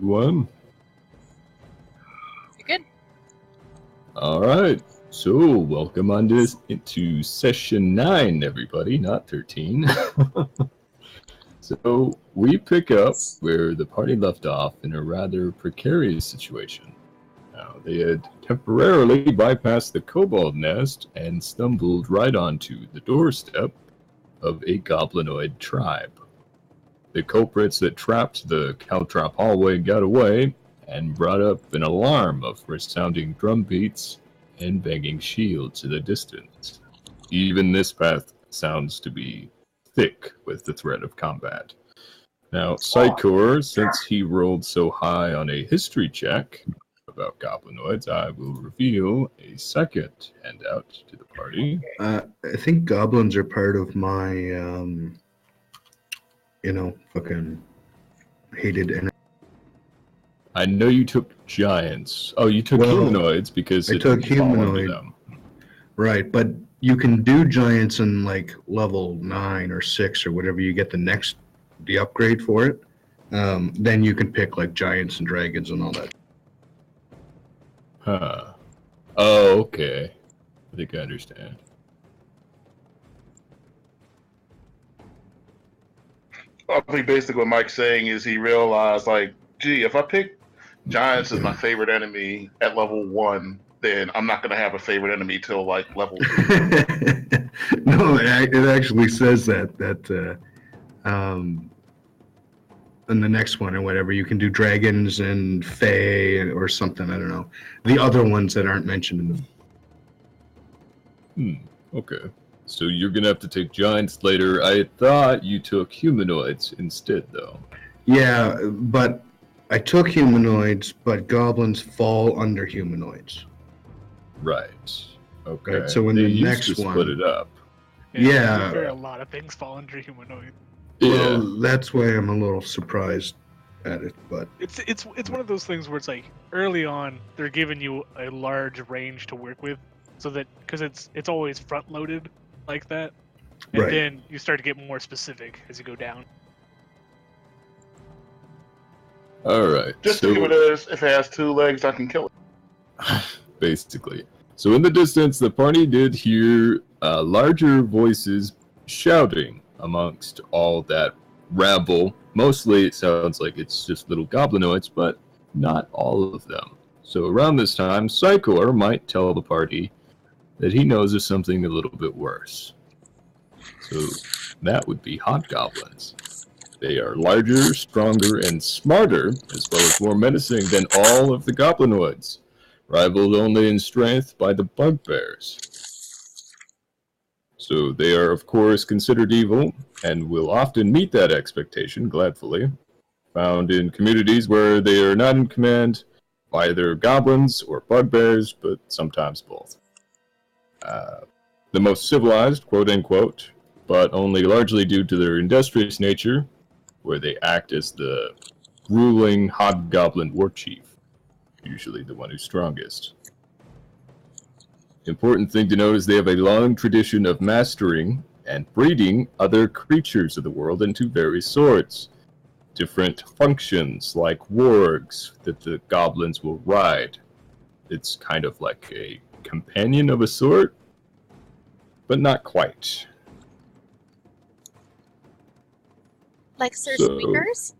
everyone? You're good. All right. So, welcome on this into session 9, everybody, not 13. So, we pick up where the party left off in a rather precarious situation. Now, they had temporarily bypassed the kobold nest and stumbled right onto the doorstep of a goblinoid tribe. The culprits that trapped the caltrop hallway got away and brought up an alarm of resounding drum beats and banging shields in the distance. Even this path sounds to be thick with the threat of combat. Now, Psychor, since he rolled so high on a history check about goblinoids, I will reveal a second handout to the party. I think goblins are part of my, fucking hated enemy. I know you took giants. Oh, you took humanoids because I took humanoid. Them. Right, but you can do giants in like level 9 or 6 or whatever you get the upgrade for it. Then you can pick like giants and dragons and all that. Huh. Oh, okay. I think I understand. I think basically what Mike's saying is he realized, like, gee, if I pick giants as my favorite enemy at level 1, then I'm not going to have a favorite enemy till, like, level 2. No, it actually says that in the next one or whatever, you can do dragons and fae or something, I don't know. The other ones that aren't mentioned in the... Okay. So you're going to have to take giants later. I thought you took humanoids instead, though. Yeah, but I took humanoids, but goblins fall under humanoids. Right. Okay. Right, so in the next used to one... split it up. Yeah. A lot of things fall under humanoid. Well, that's why I'm a little surprised at it, but... It's one of those things where it's like, early on, they're giving you a large range to work with, so that, because it's always front-loaded like that, and then you start to get more specific as you go down. Alright. Just see what it is. If it has 2 legs, I can kill it. Basically. So in the distance, the party did hear larger voices shouting amongst all that rabble. Mostly it sounds like it's just little goblinoids, but not all of them. So around this time, Psychor might tell the party that he knows of something a little bit worse. So that would be hobgoblins. They are larger, stronger, and smarter, as well as more menacing than all of the goblinoids, rivaled only in strength by the bugbears. So they are, of course, considered evil, and will often meet that expectation gladfully, found in communities where they are not in command by either goblins or bugbears, but sometimes both. The most civilized, quote-unquote, but only largely due to their industrious nature, where they act as the ruling hobgoblin war chief, usually the one who's strongest. Important thing to note is they have a long tradition of mastering and breeding other creatures of the world into various sorts. Different functions, like wargs, that the goblins will ride. It's kind of like a companion of a sort, but not quite. Like Sir Squeakers?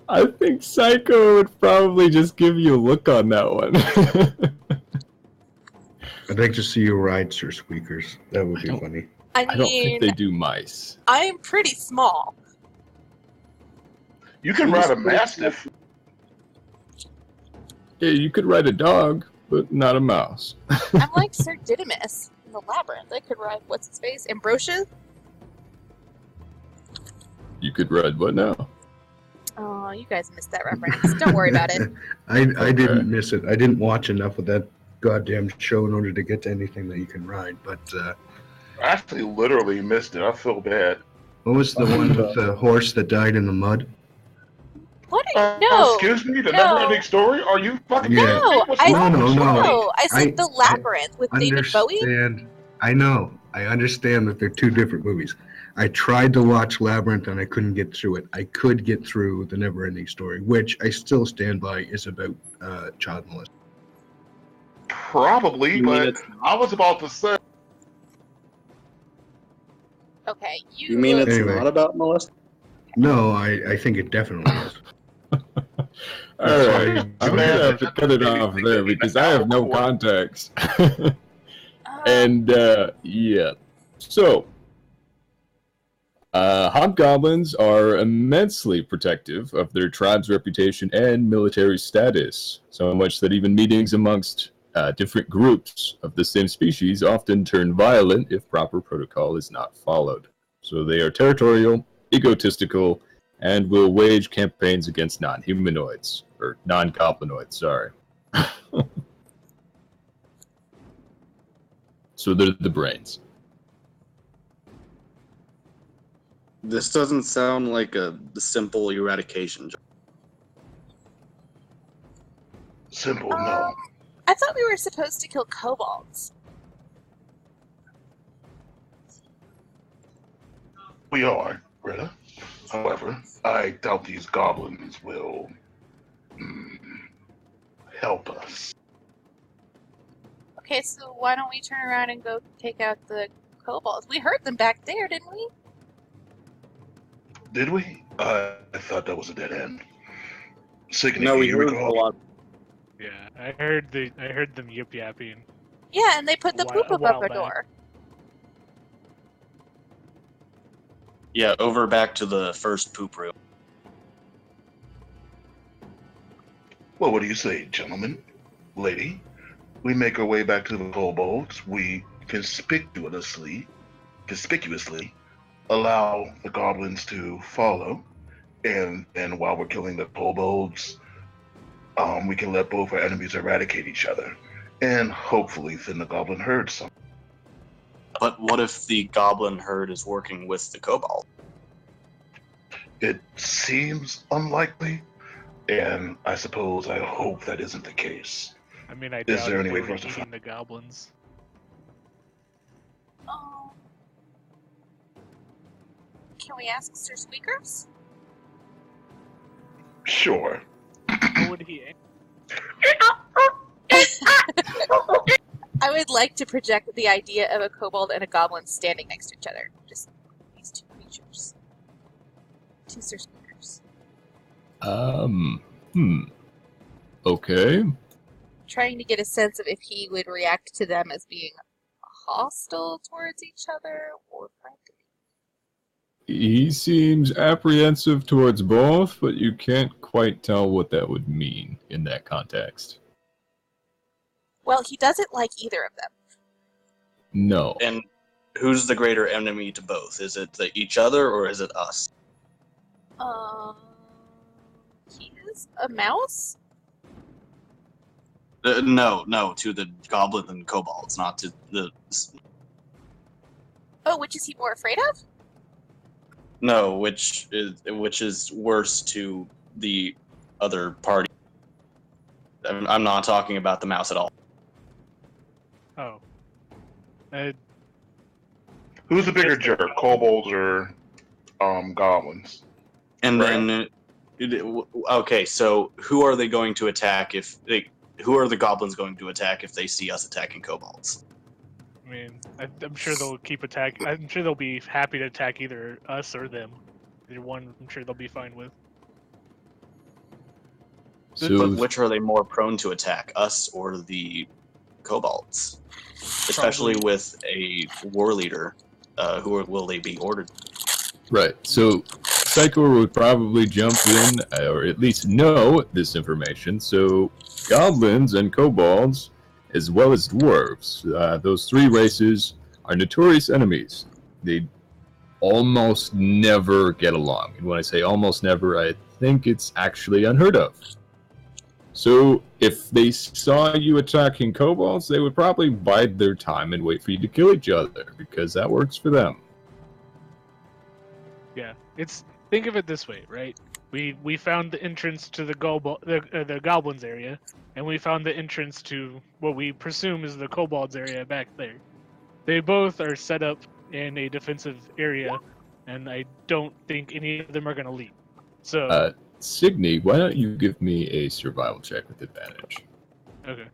I think Psycho would probably just give you a look on that one. I'd like to see you ride Sir Squeakers. That would be funny. I don't think they do mice. I'm pretty small. You can ride a mastiff. Yeah, you could ride a dog, but not a mouse. I'm like Sir Didymus in the Labyrinth. I could ride, what's his face? Ambrosia? You could ride what now? Oh, you guys missed that reference. Don't worry about it. I didn't miss it. I didn't watch enough of that goddamn show in order to get to anything that you can ride, but... I actually literally missed it. I feel bad. What was the one with the horse that died in the mud? What? No. Excuse me? The never-ending story? Are you fucking... Yeah. No, No. I said The Labyrinth with David Bowie. I know. I understand that they're 2 different movies. I tried to watch Labyrinth and I couldn't get through it. I could get through the Neverending Story, which I still stand by is about child molestation. Probably, You mean but it's- I was about to say. Okay, You mean it's Anyway. not about molestation? No, I think it definitely is. All right, I'm Too gonna bad have to that cut it maybe off we there could because even I have no outcourt. context. Uh, And yeah, so hobgoblins are immensely protective of their tribe's reputation and military status, so much that even meetings amongst different groups of the same species often turn violent if proper protocol is not followed. So they are territorial, egotistical, and will wage campaigns against non-humanoids, or non-goblinoids, sorry. So they're the brains. This doesn't sound like a simple eradication job. Simple, no. I thought we were supposed to kill kobolds. We are, Greta. However, I doubt these goblins will help us. Okay, so why don't we turn around and go take out the kobolds? We heard them back there, didn't we? Did we? I thought that was a dead end. Signy, No, we you heard a recall? lot. Yeah, I heard them yip yapping. Yeah, and they put the A poop while above our back. door. Yeah, over back to the first poop room. Well, what do you say, gentlemen? Lady? We make our way back to the kobolds. We conspicuously allow the goblins to follow. And while we're killing the kobolds, we can let both our enemies eradicate each other. And hopefully thin the goblin herd some. But what if the goblin herd is working with the kobold? It seems unlikely, and I suppose I hope that isn't the case. I mean, I Is doubt there if any they way were for us to eating the goblins. Can we ask Sir Squeakers? Sure. How would he? I would like to project the idea of a kobold and a goblin standing next to each other. Just these two creatures. Two Sir Squeakers. Okay. Trying to get a sense of if he would react to them as being hostile towards each other or friendly. He seems apprehensive towards both, but you can't quite tell what that would mean in that context. Well, he doesn't like either of them. No. And who's the greater enemy to both? Is it each other or is it us? He is a mouse? No, to the goblins and kobolds, not to the. Oh, which is he more afraid of? No, which is worse to the other party. I'm not talking about the mouse at all. Oh. Who's the bigger jerk, kobolds or goblins? And Right. then, okay, so who are they going to attack who are the goblins going to attack if they see us attacking kobolds? I mean, I'm sure they'll keep attacking. I'm sure they'll be happy to attack either us or them. Either one, I'm sure they'll be fine with. So, But which are they more prone to attack, us or the kobolds? Especially Probably- with a war leader, who will they be ordered? right. So, Psychor would probably jump in, or at least know this information. So, goblins and kobolds, as well as dwarves, those three races are notorious enemies. They almost never get along. And when I say almost never, I think it's actually unheard of. So, if they saw you attacking kobolds, they would probably bide their time and wait for you to kill each other, because that works for them. Yeah, think of it this way, right? We found the entrance to the goblins area, and we found the entrance to what we presume is the kobolds area back there. They both are set up in a defensive area and I don't think any of them are gonna leave. So Signy, why don't you give me a survival check with advantage? okay.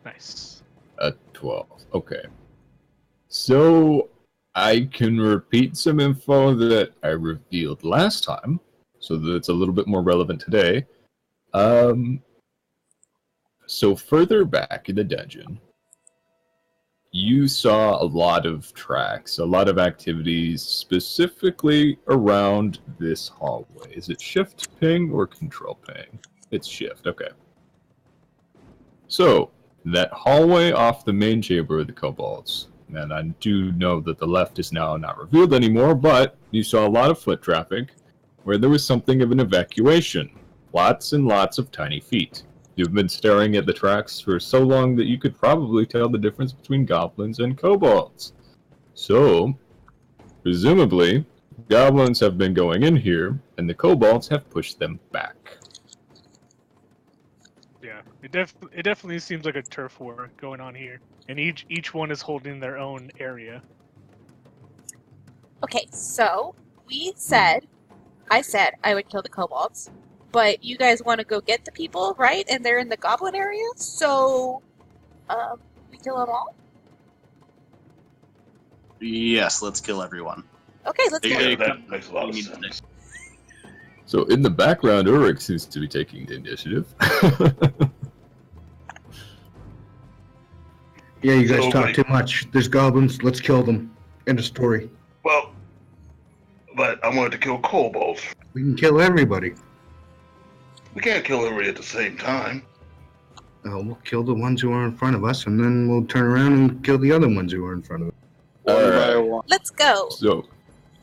Nice. A 12. Okay. So I can repeat some info that I revealed last time, so that it's a little bit more relevant today. So further back in the dungeon, you saw a lot of tracks, a lot of activities, specifically around this hallway. Is it shift ping or control ping? It's shift, okay. So, that hallway off the main chamber of the kobolds, and I do know that the left is now not revealed anymore, but you saw a lot of foot traffic where there was something of an evacuation. Lots and lots of tiny feet. You've been staring at the tracks for so long that you could probably tell the difference between goblins and kobolds. So, presumably, goblins have been going in here, and the kobolds have pushed them back. Yeah, it definitely seems like a turf war going on here, and each one is holding their own area. Okay, so I said I would kill the kobolds, but you guys want to go get the people, right? And they're in the goblin area, so we kill them all. Yes, let's kill everyone. Okay, let's go. Yeah, that makes a lot of sense. So in the background, Ulrich seems to be taking the initiative. Yeah, you guys So, talk like- too much. There's goblins. Let's kill them. End of story. Well, but I wanted to kill kobolds. We can kill everybody. We can't kill everybody at the same time. We'll kill the ones who are in front of us, and then we'll turn around and kill the other ones who are in front of us. One by Alright. one. Let's go. So,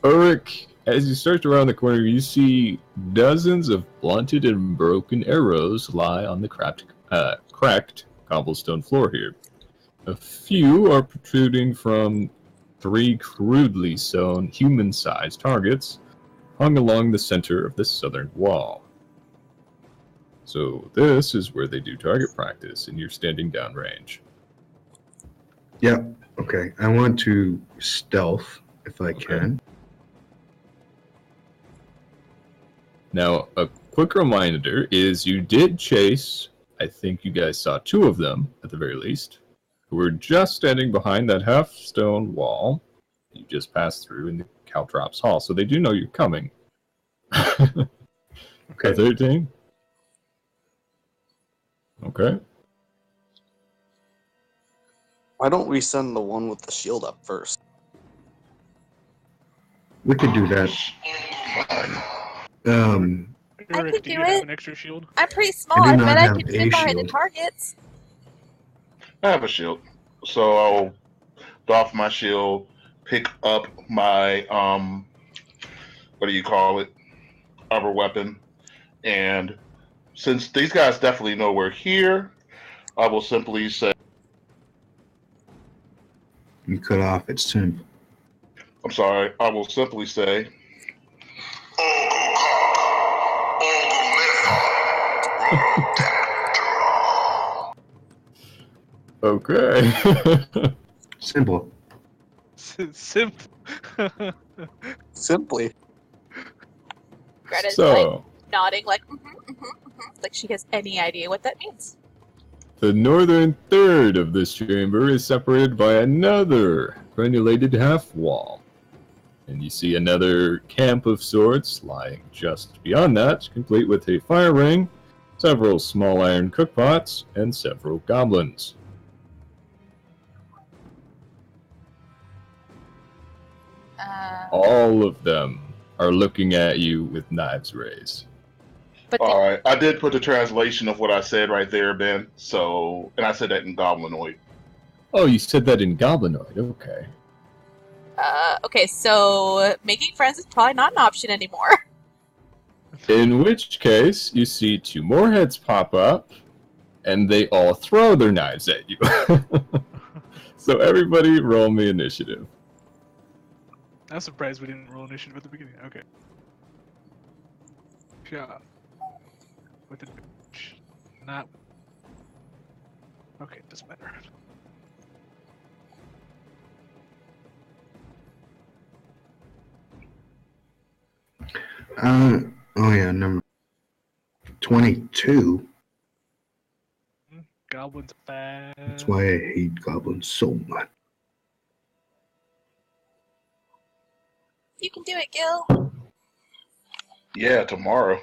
Ulrich, as you start around the corner, you see dozens of blunted and broken arrows lie on the cracked cobblestone floor here. A few are protruding from 3 crudely sewn human-sized targets hung along the center of the southern wall. So this is where they do target practice, and you're standing downrange. Yeah. Okay. I want to stealth if I Okay. can. Now, a quick reminder is you did chase, I think you guys saw 2 of them, at the very least, who were just standing behind that half-stone wall you just passed through in the Caltrops Hall, so they do know you're coming. Okay. 13? Okay. Why don't we send the one with the shield up first? We could do that. Fine. I Ulrich, could do do you have it. an extra shield? I'm pretty small. I I do not bet I have can a fit behind the shield. targets. I have a shield, so I'll doff my shield, pick up my what do you call it, other weapon, and since these guys definitely know we're here, I will simply say, You cut off. It's simp. I'm sorry, I will simply say, Okay. Simple. Simple. Simply. Greta's like So, nodding, like like she has any idea what that means. the northern third of this chamber is separated by another granulated half-wall. And you see another camp of sorts lying just beyond that, complete with a fire ring, several small iron cookpots, and several goblins. All of them are looking at you with knives raised. But all right, I did put the translation of what I said right there, Ben. So, and I said that in Goblinoid. Oh, you said that in Goblinoid, okay. okay, so making friends is probably not an option anymore. In which case, you see 2 more heads pop up, and they all throw their knives at you. So everybody roll me initiative. I'm surprised we didn't roll initiative at the beginning. Okay. Yeah. With advantage. Not. Okay, doesn't matter. Oh yeah, number 22. Goblins fast. That's why I hate goblins so much. You can do it, Gil. Yeah, tomorrow.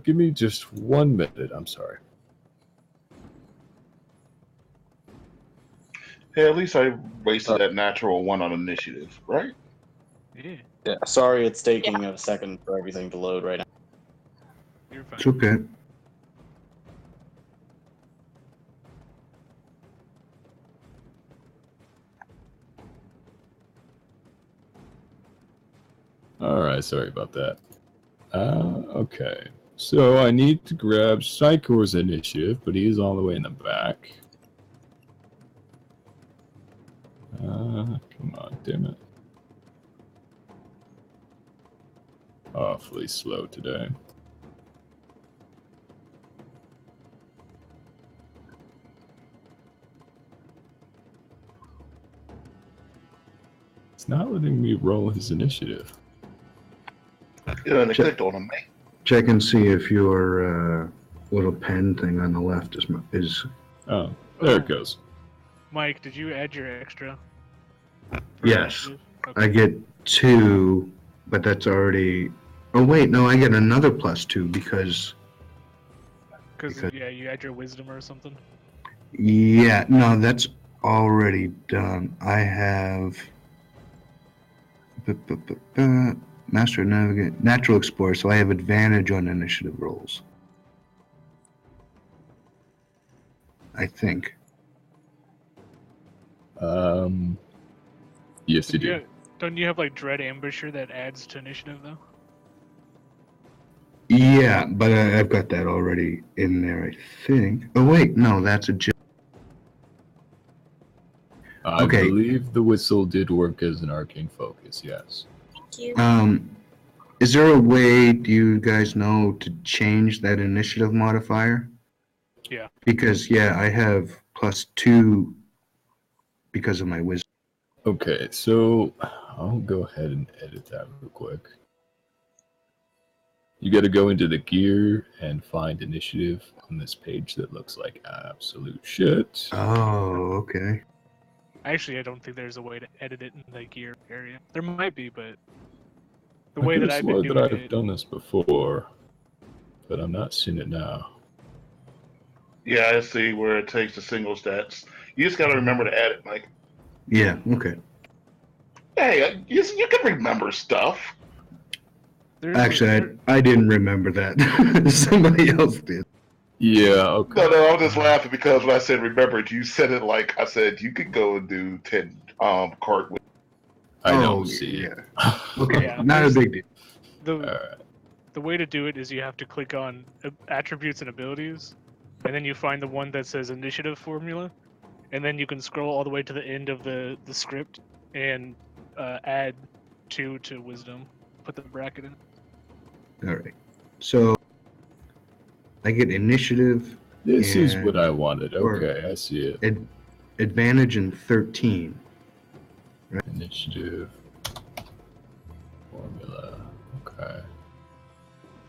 Give me just 1 minute. I'm sorry. Hey, at least I wasted that natural one on initiative, right? Yeah, Yeah, sorry it's taking a second for everything to load right now. you're fine. It's okay. All right, sorry about that. Okay. So I need to grab Psychor's initiative, but he is all the way in the back. Come on, damn it. Awfully slow today. It's not letting me roll his initiative. Yeah, and they clicked on him, mate. Check and see if your little pen thing on the left is. Oh, there it goes. Mike, did you add your extra? Yes. Okay. I get 2, but that's already. Oh wait, no, I get another +2 because. Because yeah, you add your wisdom or something. Yeah, no, that's already done. I have. Master Navigate, Natural Explorer, so I have advantage on initiative rolls. I think. Yes, you do. Don't you have like Dread Ambusher that adds to initiative though? Yeah, but I've got that already in there, I think. Oh wait, no, that's a. I Okay. believe the whistle did work as an arcane focus, yes. Thank you. Is there a way, do you guys know, to change that initiative modifier? Yeah. Because, yeah, I have +2 because of my wisdom. Okay, so I'll go ahead and edit that real quick. You got to go into the gear and find initiative on this page that looks like absolute shit. Oh, okay. Actually, I don't think there's a way to edit it in the gear area. There might be, but the I way could that have I've been sworn doing that I've it. done this before, but I'm not seeing it now. Yeah, I see where it takes the single stats. You just got to remember to add it, Mike. Yeah, okay. Hey, you can remember stuff. Actually, I didn't remember that. Somebody else did. Yeah, okay. No, I'm just laughing because when I said remember it, you said it like I said you could go and do 10 cartwheels. I don't see it. Okay, Yeah, not a big deal. Alright. The way to do it is you have to click on attributes and abilities, and then you find the one that says initiative formula, and then you can scroll all the way to the end of the script and add 2 to wisdom. Put the bracket in. All right. So I get initiative. This is and what I wanted. or- Okay, I see it. Advantage in 13. Initiative. Formula. Okay.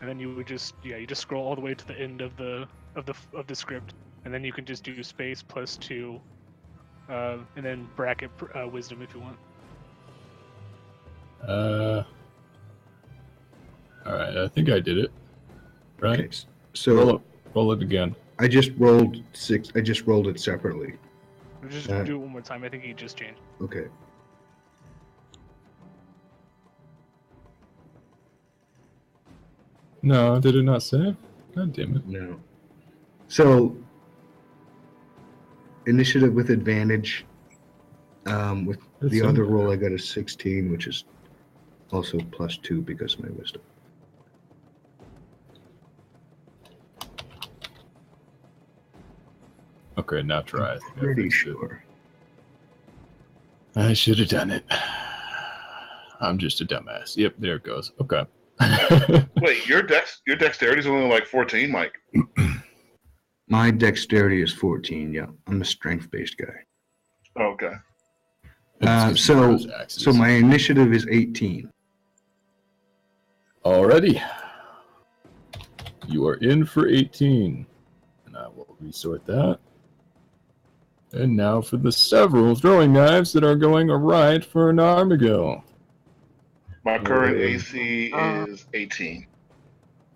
And then you would just you just scroll all the way to the end of the script, and then you can just do space +2, and then bracket wisdom if you want. Alright, I think I did it. Right? Okay. So Roll it again. I just rolled 6. I just rolled it separately. We'll just do it one more time. I think he just changed. Okay. No, did it not save? God damn it. No. So initiative with advantage. With It's the in other there. roll, I got a 16, which is also +2 because of my wisdom. Okay, now try. I think I Pretty fixed it. sure. I should have done it. I'm just a dumbass. Yep, there it goes. Okay. Wait, your dexterity is only like 14, Mike. My dexterity is 14. Yeah, I'm a strength-based guy. Okay. So my initiative is 18. Alrighty. You are in for 18. And I will resort that. And now for the several throwing knives that are going right for an Armigo. My current AC is 18.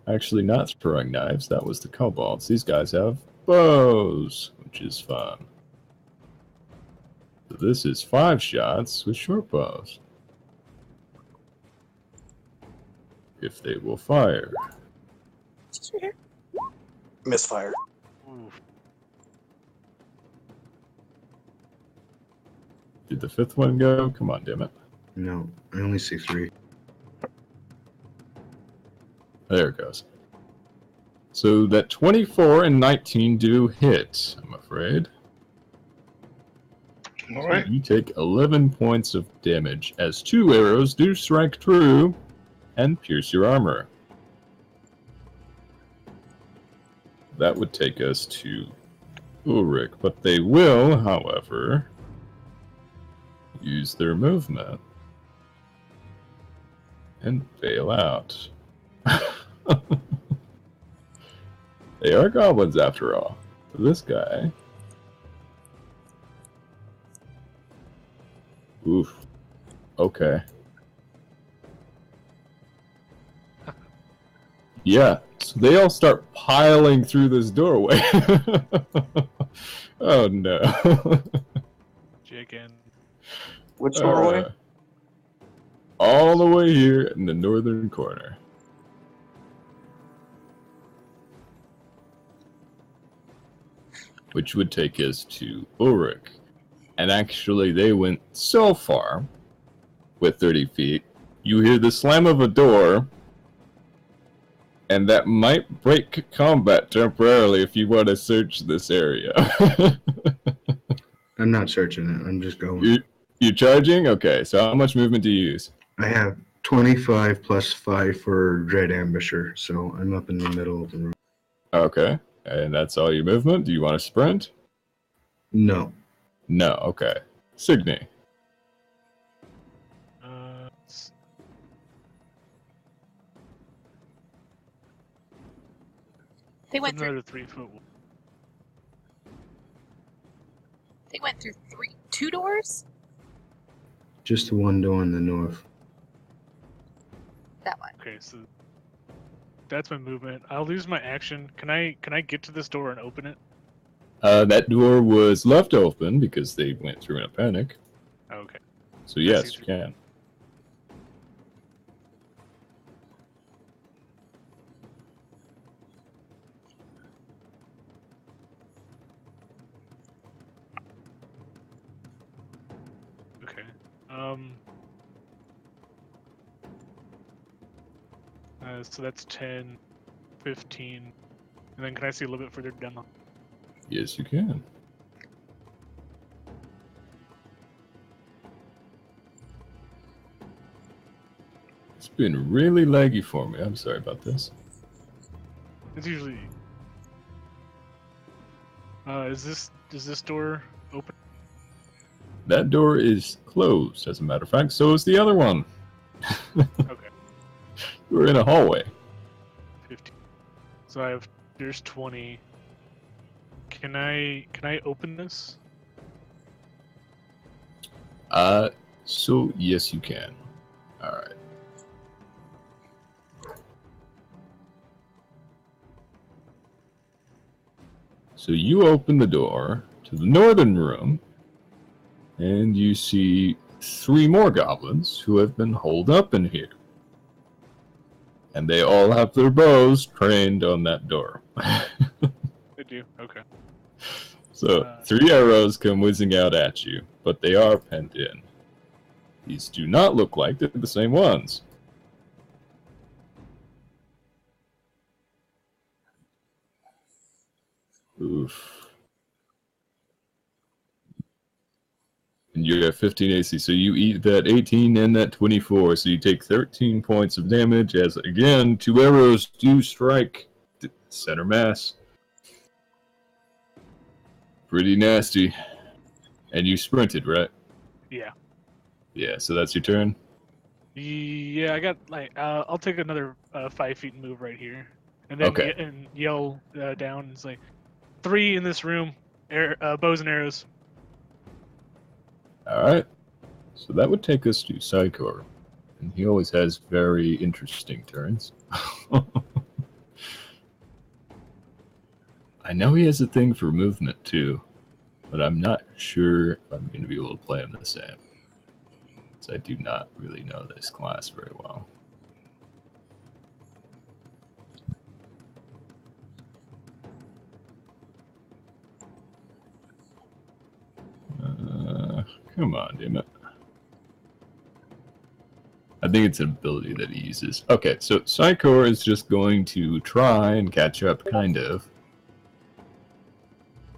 Actually, not throwing knives. That was the kobolds. These guys have bows, which is fun. So this is 5 shots with short bows. If they will fire. Just right here. Misfire. Oof. Did the 5th one go? Come on, damn it. No, I only see 3. There it goes. So that 24 and 19 do hit, I'm afraid. All right. So you take 11 points of damage as 2 arrows do strike true and pierce your armor. That would take us to Ulrich, but they will, however, use their movement and bail out. They are goblins after all. So this guy. Oof. Okay. Yeah, so they all start piling through this doorway. Oh no. Chicken. Which doorway? All the way here in the northern corner. Which would take us to Ulrich. And actually, they went so far with 30 feet. You hear the slam of a door, and that might break combat temporarily if you want to search this area. I'm not searching it. I'm just going. You're charging? Okay, so how much movement do you use? I have 25 plus 5 for Dread Ambusher, so I'm up in the middle of the room. Okay, and that's all your movement? Do you want to sprint? No. No, okay. Signy. They went through. Another 3 foot. They went through 2 doors. Just the one door in the north. That one. Okay, so that's my movement. I'll lose my action. Can I get to this door and open it? That door was left open because they went through in a panic. Okay. So yes, you can. Okay. So that's 10, 15. And then can I see a little bit further down the... Yes, you can. It's been really laggy for me. I'm sorry about this. It's usually... is this door open? That door is closed, as a matter of fact. So is the other one. Okay. We're in a hallway. 15. So there's 20. Can I open this? So yes, you can. All right. So you open the door to the northern room, and you see 3 more goblins who have been holed up in here. And they all have their bows trained on that door. They do? Okay. So 3 arrows come whizzing out at you, but they are penned in. These do not look like they're the same ones. Oof. And you have 15 AC, so you eat that 18 and that 24, so you take 13 points of damage as, again, 2 arrows do strike the center mass. Pretty nasty. And you sprinted, right? Yeah. Yeah, so that's your turn? Yeah, I got I'll take another 5 feet and move right here, and then Okay. and yell down. It's like 3 in this room, bows and arrows. Alright. So that would take us to Psychor. And he always has very interesting turns. I know he has a thing for movement too, but I'm not sure if I'm going to be able to play him the same. So I do not really know this class very well. Come on, damn it. I think it's an ability that he uses. Okay, so Psychor is just going to try and catch up, kind of.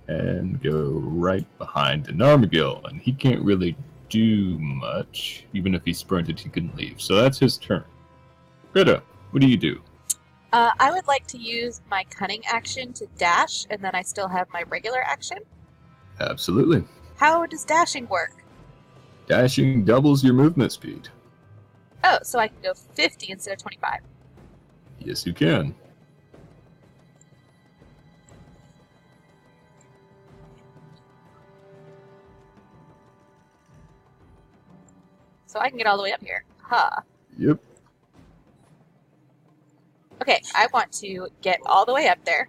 And go right behind an Armagil, and he can't really do much. Even if he sprinted, he couldn't leave. So that's his turn. Greta, what do you do? I would like to use my cunning action to dash, and then I still have my regular action. Absolutely. How does dashing work? Dashing doubles your movement speed. Oh, so I can go 50 instead of 25. Yes, you can. So I can get all the way up here. Huh. Yep. Okay, I want to get all the way up there.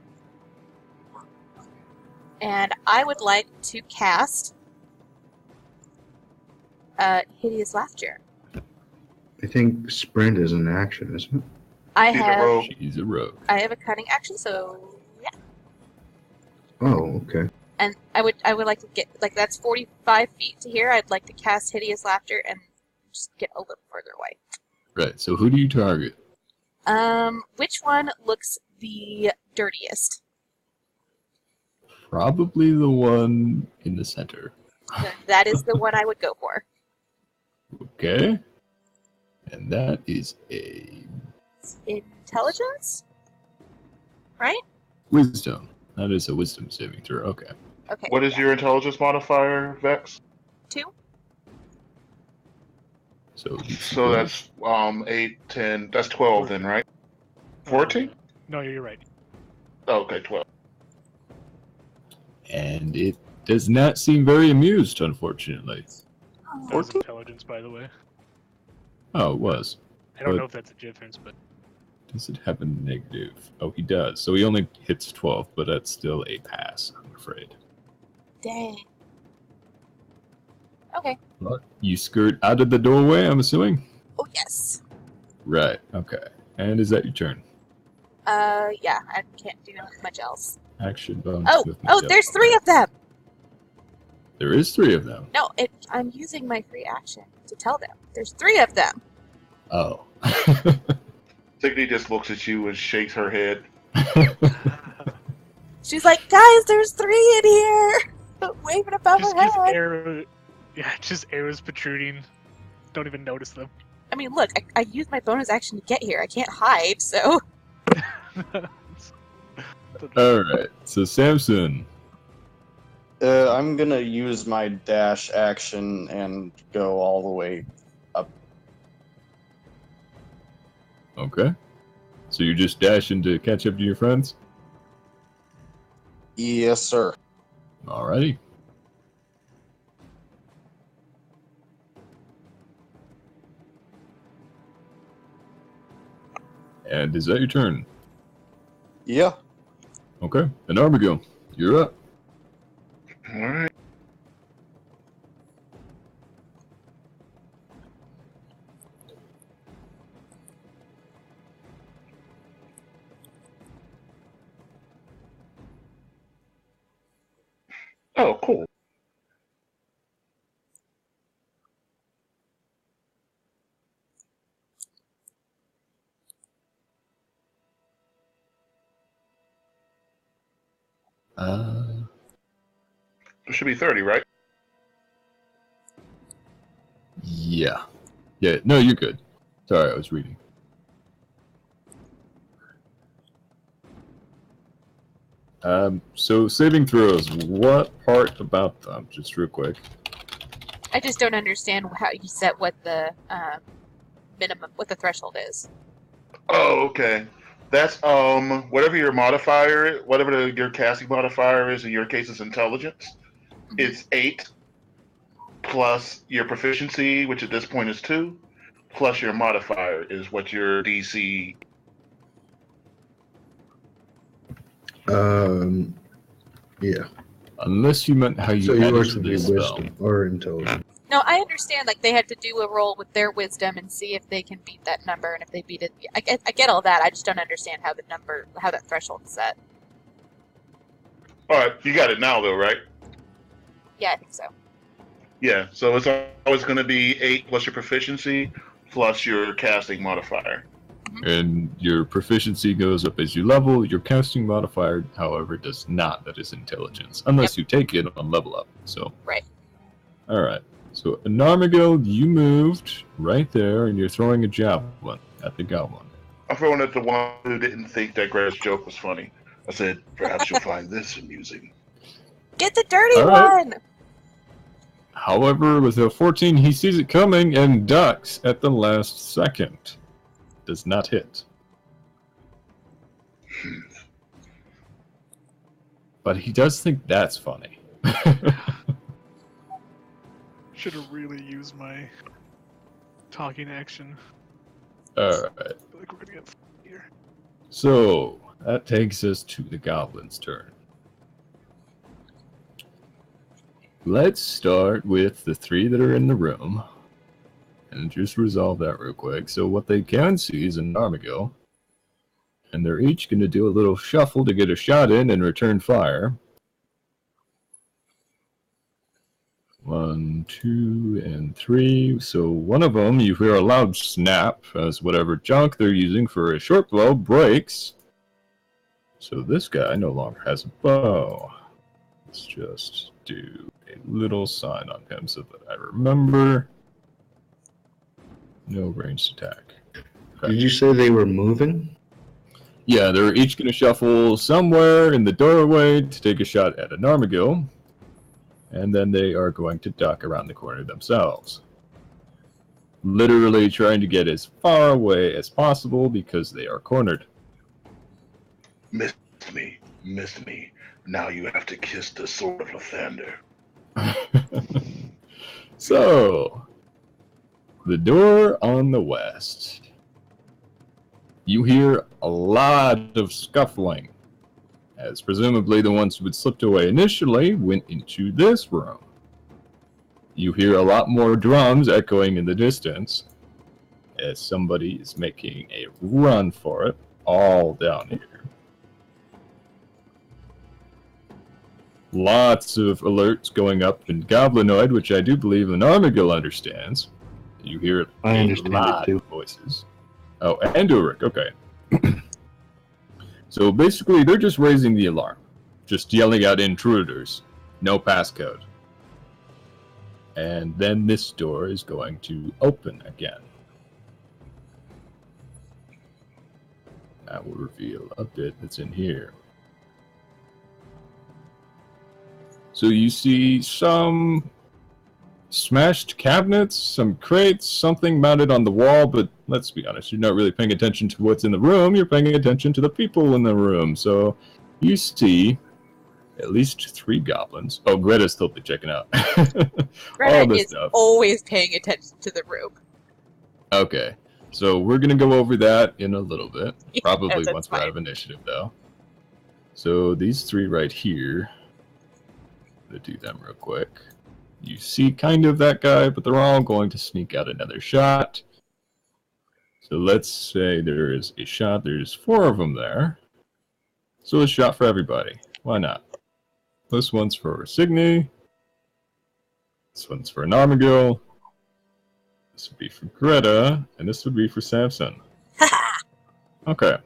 And I would like to cast Hideous Laughter. I think sprint is an action, isn't it? I She's a have rogue. She's a rogue. I have a cunning action, so yeah. Oh, okay. And I would like to get that's 45 feet to here. I'd like to cast Hideous Laughter and just get a little further away. Right, so who do you target? Which one looks the dirtiest? Probably the one in the center. That is the one I would go for. Okay. And that is a Intelligence? Right? wisdom. That is a wisdom saving throw. Okay. Okay. What is your intelligence modifier, Vex? 2? So that's 8, 10. That's 12 then, right? 14? No, you're right. Oh, okay, 12. And it does not seem very amused, unfortunately. That was intelligence, by the way. Oh, it was. I don't But- know if that's a difference, but Does it have a negative? Oh, he does. So he only hits 12, but that's still a pass, I'm afraid. Dang. Okay. But you skirt out of the doorway, I'm assuming? Oh, yes. Right, okay. And is that your turn? Yeah, I can't do much else. Action, bonus, Oh, movement, oh, yeah. there's 3 of them! There is 3 of them. No, I'm using my free action to tell them. There's 3 of them. Oh. Signe just looks at you and shakes her head. She's like, guys, there's 3 in here! Waving above her head. Just arrows protruding. Don't even notice them. I mean, look, I used my bonus action to get here. I can't hide, so... Alright, so Samson. I'm gonna use my dash action and go all the way up. Okay. So you're just dashing to catch up to your friends? Yes, sir. Alrighty. And is that your turn? Yeah. Okay. And Armago, you're up. Alright. Oh, cool. It should be 30, right? Yeah. Yeah, no, you're good. Sorry, I was reading. So saving throws, what part about them? Just real quick. I just don't understand how you set what the minimum, what the threshold is. Oh, okay. That's whatever your modifier, whatever your casting modifier is. In your case, it's intelligence. It's 8 plus your proficiency, which at this point is 2, plus your modifier is what your DC. Yeah. Unless you meant how you So added yours to would be the spell. wisdom or intelligence. No, I understand. Like they have to do a roll with their wisdom and see if they can beat that number, and if they beat it, I get all that. I just don't understand how how that threshold is set. All right, you got it now, though, right? Yeah, I think so. Yeah. So it's always going to be 8 plus your proficiency plus your casting modifier. And your proficiency goes up as you level. Your casting modifier, however, does not. That is intelligence. Unless you take it on level up. So. Right. Alright. So, Anarmigo, you moved right there, and you're throwing a javelin at the goblin. I'm throwing at the one who didn't think that Greg's joke was funny. I said, perhaps you'll find this amusing. Get the dirty right. one! However, with a 14, he sees it coming and ducks at the last second. Does not hit. But he does think that's funny. Should have really used my talking action. Alright. I feel like we're gonna get here. So, that takes us to the goblin's turn. Let's start with the 3 that are in the room. And just resolve that real quick. So what they can see is an Armigo. And they're each going to do a little shuffle to get a shot in and return fire. 1, 2, and 3. So one of them, you hear a loud snap as whatever junk they're using for a short bow breaks. So this guy no longer has a bow. Let's just do a little sign on him so that I remember. No ranged attack. Okay. Did you say they were moving? Yeah, they're each going to shuffle somewhere in the doorway to take a shot at an Armigo. And then they are going to duck around the corner themselves. Literally trying to get as far away as possible because they are cornered. Missed me. Now you have to kiss the sword of Lathander. So, the door on the west. You hear a lot of scuffling, as presumably the ones who had slipped away initially went into this room. You hear a lot more drums echoing in the distance, as somebody is making a run for it, all down here. Lots of alerts going up in Goblinoid, which I do believe an Armigal understands. You hear it I in understand a lot it too. of voices. Oh, and Ulrich, okay. So basically, they're just raising the alarm. Just yelling out intruders. No passcode. And then this door is going to open again. That will reveal a bit that's in here. So you see some smashed cabinets, some crates, something mounted on the wall, but let's be honest, you're not really paying attention to what's in the room, you're paying attention to the people in the room. So you see at least 3 goblins. Oh, Greta's still checking out. Greta is always paying attention to the room. Okay, so we're going to go over that in a little bit. Probably Yes, once we're out of initiative, though. So these 3 right here, I'm going to do them real quick. You see kind of that guy, but they're all going to sneak out another shot. So let's say there is a shot. There's 4 of them there. So a shot for everybody. Why not? This one's for Signy. This one's for an Armigal. This would be for Greta. And this would be for Samson. Okay.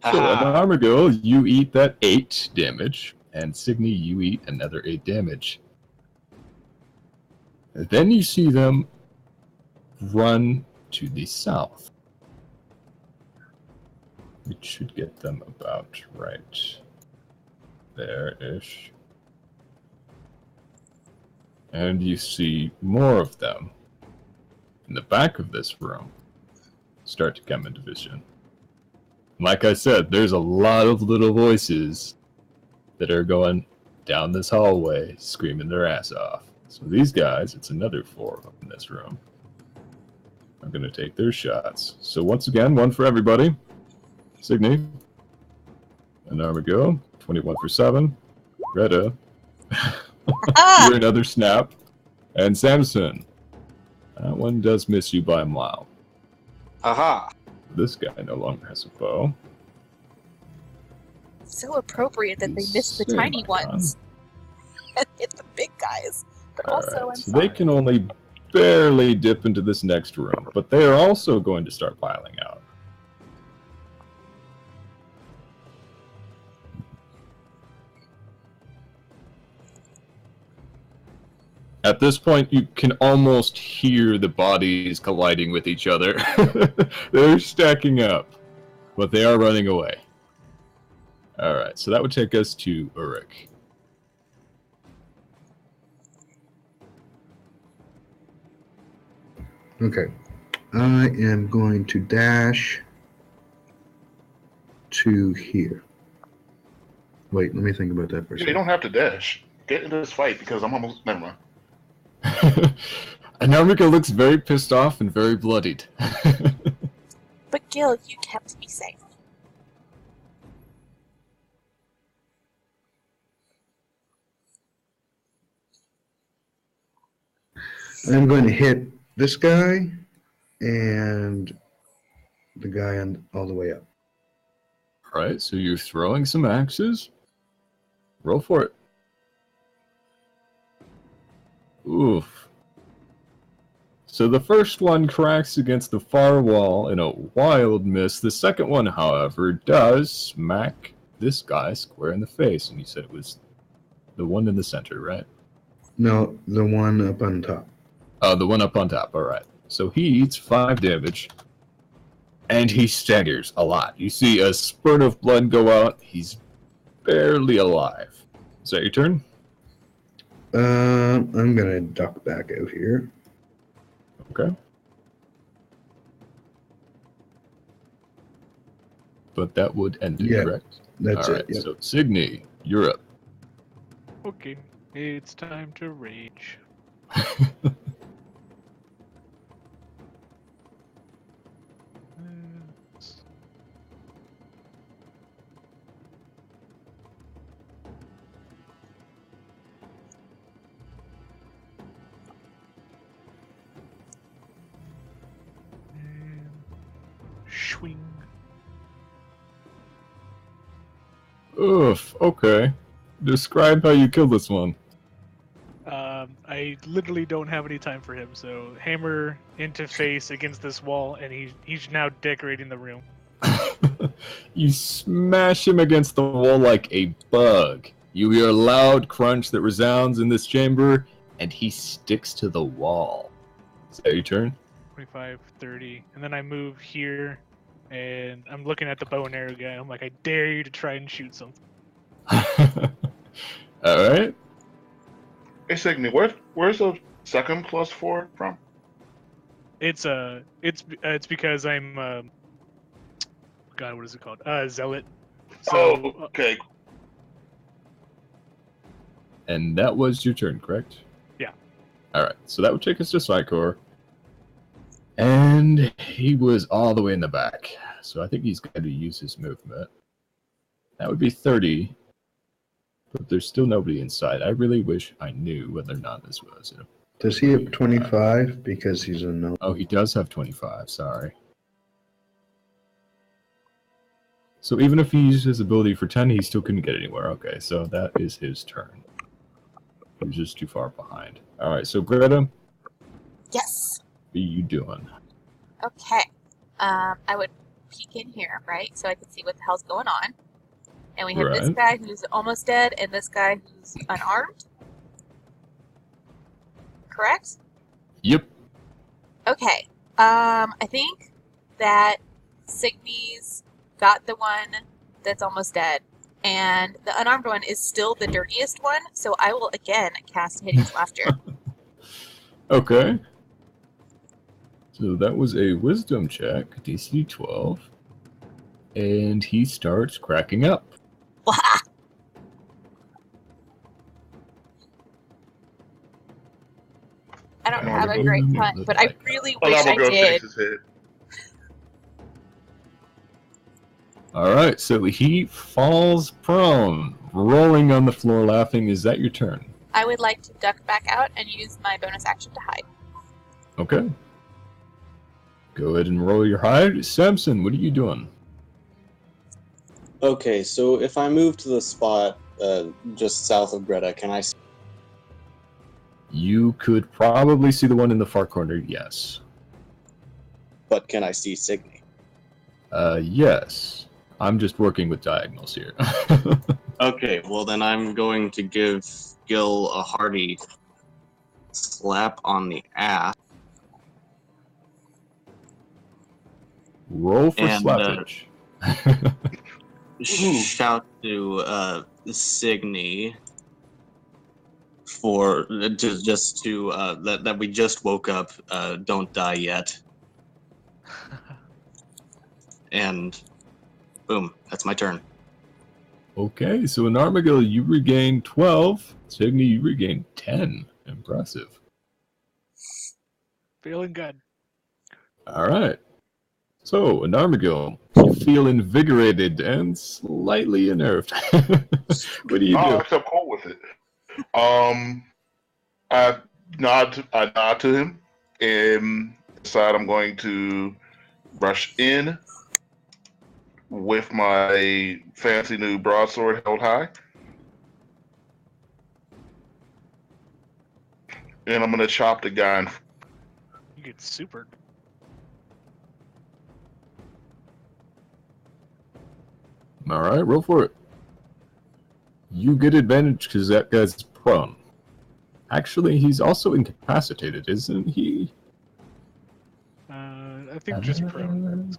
So an Armigal, you eat that 8 damage. And Signy, you eat another 8 damage. And then you see them run to the south. It should get them about right there-ish. And you see more of them in the back of this room start to come into vision. Like I said, there's a lot of little voices that are going down this hallway, screaming their ass off. So these guys, it's another 4 of them in this room, are going to take their shots. So once again, 1 for everybody. Signy. And there we go. 21 for 7. Greta. You're another snap. And Samson. That one does miss you by a mile. Aha! This guy no longer has a bow. So appropriate that they missed the tiny ones and hit the big guys. But also, Alright, so they can only barely dip into this next room, but they are also going to start piling out. At this point, you can almost hear the bodies colliding with each other. They're stacking up, but they are running away. Alright, so that would take us to Uruk. Okay. I am going to dash to here. Wait, let me think about that for a You second. don't have to dash. Get into this fight because I'm almost. Never mind. Anamika looks very pissed off and very bloodied. But Gil, you kept me safe. I'm going to hit this guy and the guy on all the way up. Alright, so you're throwing some axes. Roll for it. Oof. So the first one cracks against the far wall in a wild miss. The second one, however, does smack this guy square in the face. And you said it was the one in the center, right? No, the one up on top. The one up on top, alright. So he eats 5 damage. And he staggers a lot. You see a spurt of blood go out. He's barely alive. Is that your turn? I'm gonna duck back out here. Okay. But that would end it, Yeah, correct? That's Alright, it. Yep. so Signy, you're up. Okay, it's time to rage. Swing. Oof, okay. Describe how you killed this one. I literally don't have any time for him, so hammer into face against this wall, and he's now decorating the room. You smash him against the wall like a bug. You hear a loud crunch that resounds in this chamber, and he sticks to the wall. Is that your turn? 25, 30, and then I move here, and I'm looking at the bow and arrow guy. I'm like, I dare you to try and shoot something. Alright. Hey, Signy, where's the second +4 from? It's because I'm God, what is it called? Zealot. So, Okay. And that was your turn, correct? Yeah. Alright, so that would take us to Psychor. And he was all the way in the back. So I think he's going to use his movement. That would be 30. But there's still nobody inside. I really wish I knew whether or not this was. Does he have 25? Because he's a no. Oh, he does have 25. Sorry. So even if he used his ability for 10, he still couldn't get anywhere. Okay, so that is his turn. He was just too far behind. Alright, so Greta, Yes. what are you doing? Okay. I would peek in here, right? So I can see what the hell's going on. And we have this Right. guy who's almost dead and this guy who's unarmed. Correct? Yep. Okay. I think that Signy's got the one that's almost dead, and the unarmed one is still the dirtiest one, so I will again cast Hideous Laughter. Okay. So that was a wisdom check, DC 12. And he starts cracking up. I don't have a great pun, but I really wish I did. Alright, so he falls prone, rolling on the floor laughing. Is that your turn? I would like to duck back out and use my bonus action to hide. Okay. Go ahead and roll your hide. Samson, what are you doing? Okay, so if I move to the spot just south of Greta, can I see? You could probably see the one in the far corner, yes. But can I see Signy? Yes. I'm just working with diagonals here. Okay, well then I'm going to give Gil a hearty slap on the ass. Roll for slappage. Shout to Signy for that we just woke up. Don't die yet. And boom, that's my turn. Okay, so in Armigil, you regain 12. Signy, you regain 10. Impressive. Feeling good. All right. So, in Armigil, you feel invigorated and slightly unnerved. What do you do? I'm so cool with it. I nod to him and decide I'm going to rush in with my fancy new broadsword held high. And I'm going to chop the guy in. You get supered. All right, roll for it. You get advantage because that guy's prone. Actually, he's also incapacitated, isn't he? I think just prone.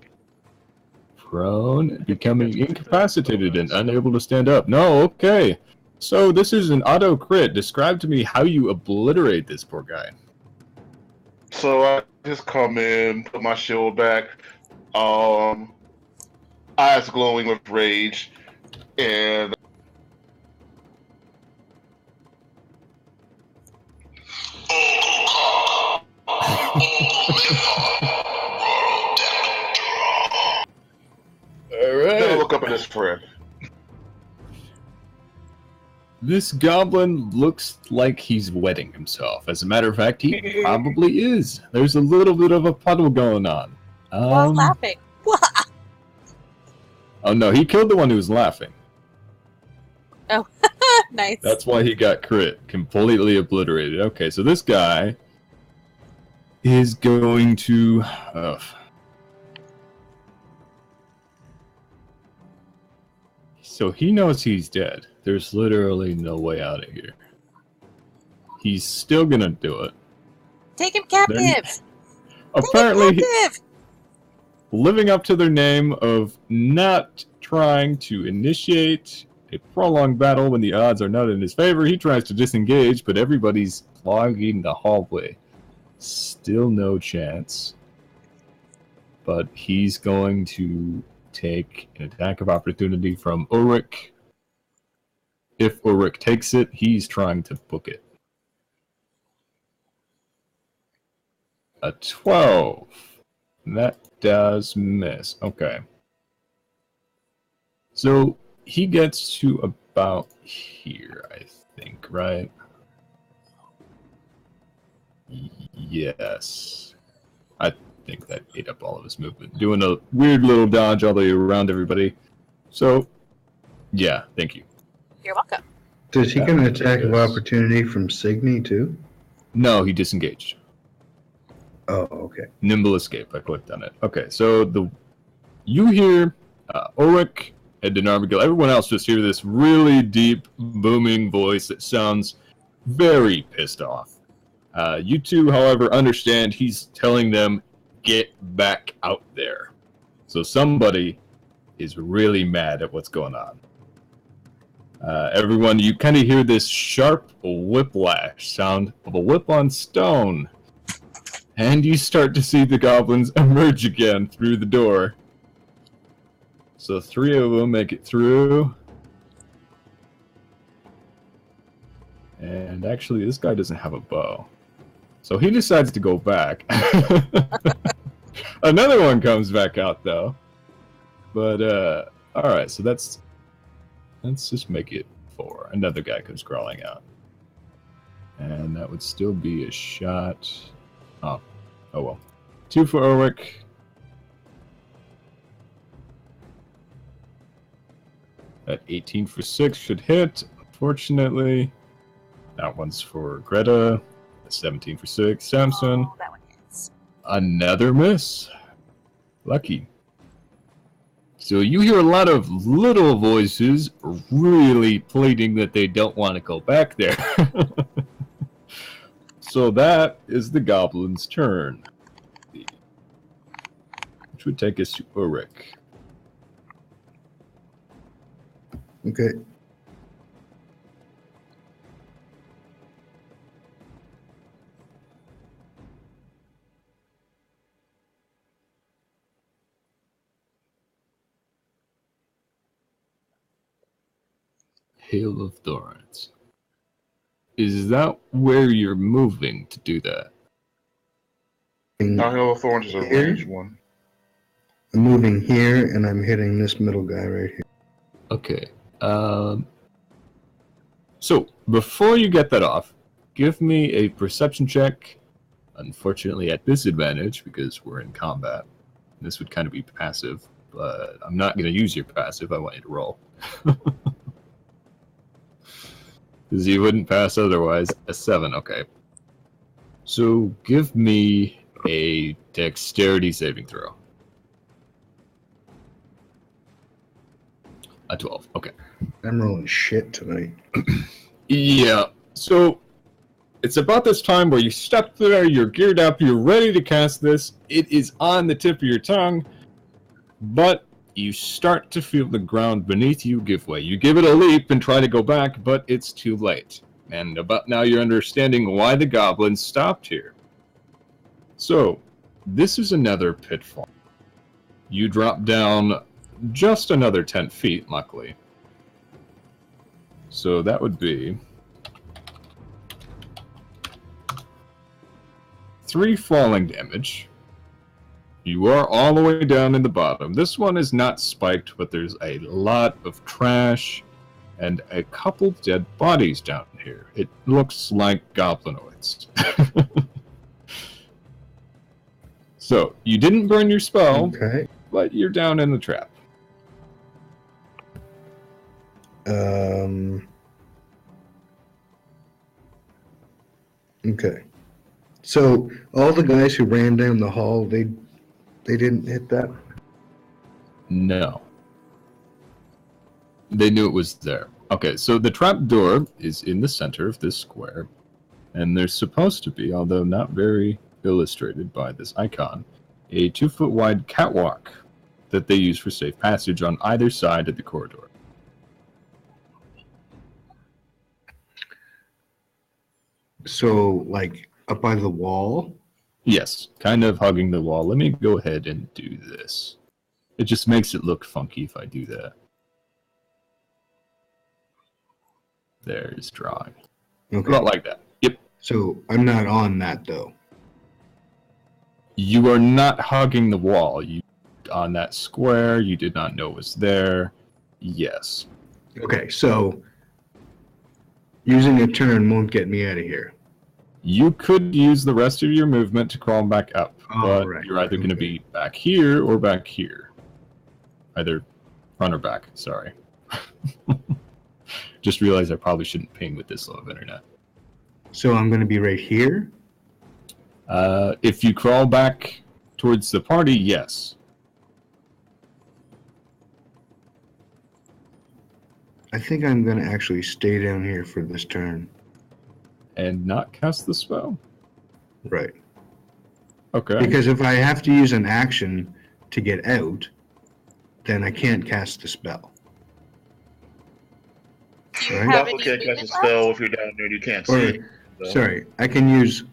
Prone, becoming incapacitated and unable to stand up. No, okay. So this is an auto crit. Describe to me how you obliterate this poor guy. So I just come in, put my shield back, eyes glowing with rage, and then I look up at his friend. This goblin looks like he's wetting himself. As a matter of fact, he probably is. There's a little bit of a puddle going on. While laughing. Oh no, he killed the one who was laughing. Oh, nice. That's why he got crit. Completely obliterated. Okay, so this guy is going to... So he knows he's dead. There's literally no way out of here. He's still gonna do it. Take him captive! Apparently, living up to their name of not trying to initiate a prolonged battle when the odds are not in his favor, he tries to disengage, but everybody's clogging the hallway. Still no chance. But he's going to take an attack of opportunity from Ulrich. If Ulrich takes it, he's trying to book it. A 12. That does miss. Okay. So he gets to about here, I think, right? Yes. I think that ate up all of his movement. Doing a weird little dodge all the way around everybody. So, yeah, thank you. You're welcome. Does he get an attack of opportunity from Signy, too? No, he disengaged. Oh, okay. Nimble escape. I clicked on it. Okay, so you hear Ulrich and Denarmigil. Everyone else just hear this really deep, booming voice that sounds very pissed off. You two, however, understand he's telling them, get back out there. So somebody is really mad at what's going on. Everyone, you kind of hear this sharp whiplash sound of a whip on stone. And you start to see the goblins emerge again through the door. So 3 of them make it through. And actually, this guy doesn't have a bow. So he decides to go back. Another one comes back out, though. But, alright, so let's just make it 4. Another guy comes crawling out. And that would still be a shot. Oh well. 2 for Ulrich. That 18 for 6 should hit. Unfortunately, that one's for Greta. 17 for 6. Samson. Oh, that one hits. Another miss. Lucky. So you hear a lot of little voices really pleading that they don't want to go back there. So that is the goblin's turn. Which would take us to Ulrich. Okay. Hail of Thorns. Is that where you're moving to do that? Now, Hill of Thorns is a Here? ranged one. I'm moving here, and I'm hitting this middle guy right here. Okay. So, before you get that off, give me a perception check. Unfortunately, at disadvantage, because we're in combat. This would kind of be passive, but I'm not going to use your passive. I want you to roll. Because you wouldn't pass otherwise. A 7, okay. So, give me a dexterity saving throw. A 12, okay. I'm rolling shit tonight. Yeah, so it's about this time where you step there, you're geared up, you're ready to cast this. It is on the tip of your tongue, but you start to feel the ground beneath you give way. You give it a leap and try to go back, but it's too late. And about now you're understanding why the goblins stopped here. So, this is another pitfall. You drop down just another 10 feet, luckily. So that would be 3 falling damage. You are all the way down in the bottom. This one is not spiked, but there's a lot of trash and a couple dead bodies down here. It looks like goblinoids. So, you didn't burn your spell, Okay. but you're down in the trap. Okay. So all the guys who ran down the hall, they didn't hit that? No. They knew it was there. Okay, so the trap door is in the center of this square, and there's supposed to be, although not very illustrated by this icon, a 2-foot wide catwalk that they use for safe passage on either side of the corridor. So, like, up by the wall? Yes, kind of hugging the wall. Let me go ahead and do this. It just makes it look funky if I do that. There's drawing. Okay. About like that. Yep. So I'm not on that, though. You are not hugging the wall. You on that square you did not know was there. Yes. Okay, so using a turn won't get me out of here. You could use the rest of your movement to crawl back up, Oh, but right, you're either right, going to okay. be back here or back here. Either front or back, sorry. Just realized I probably shouldn't ping with this slow of internet. So I'm going to be right here? If you crawl back towards the party, yes. I think I'm going to actually stay down here for this turn. And not cast the spell? Right. Okay. Because if I have to use an action to get out, then I can't cast the spell. Do you Right. You have also any can't cast a movement spell left? if you're down there and you can't Or, see. So. sorry, I can use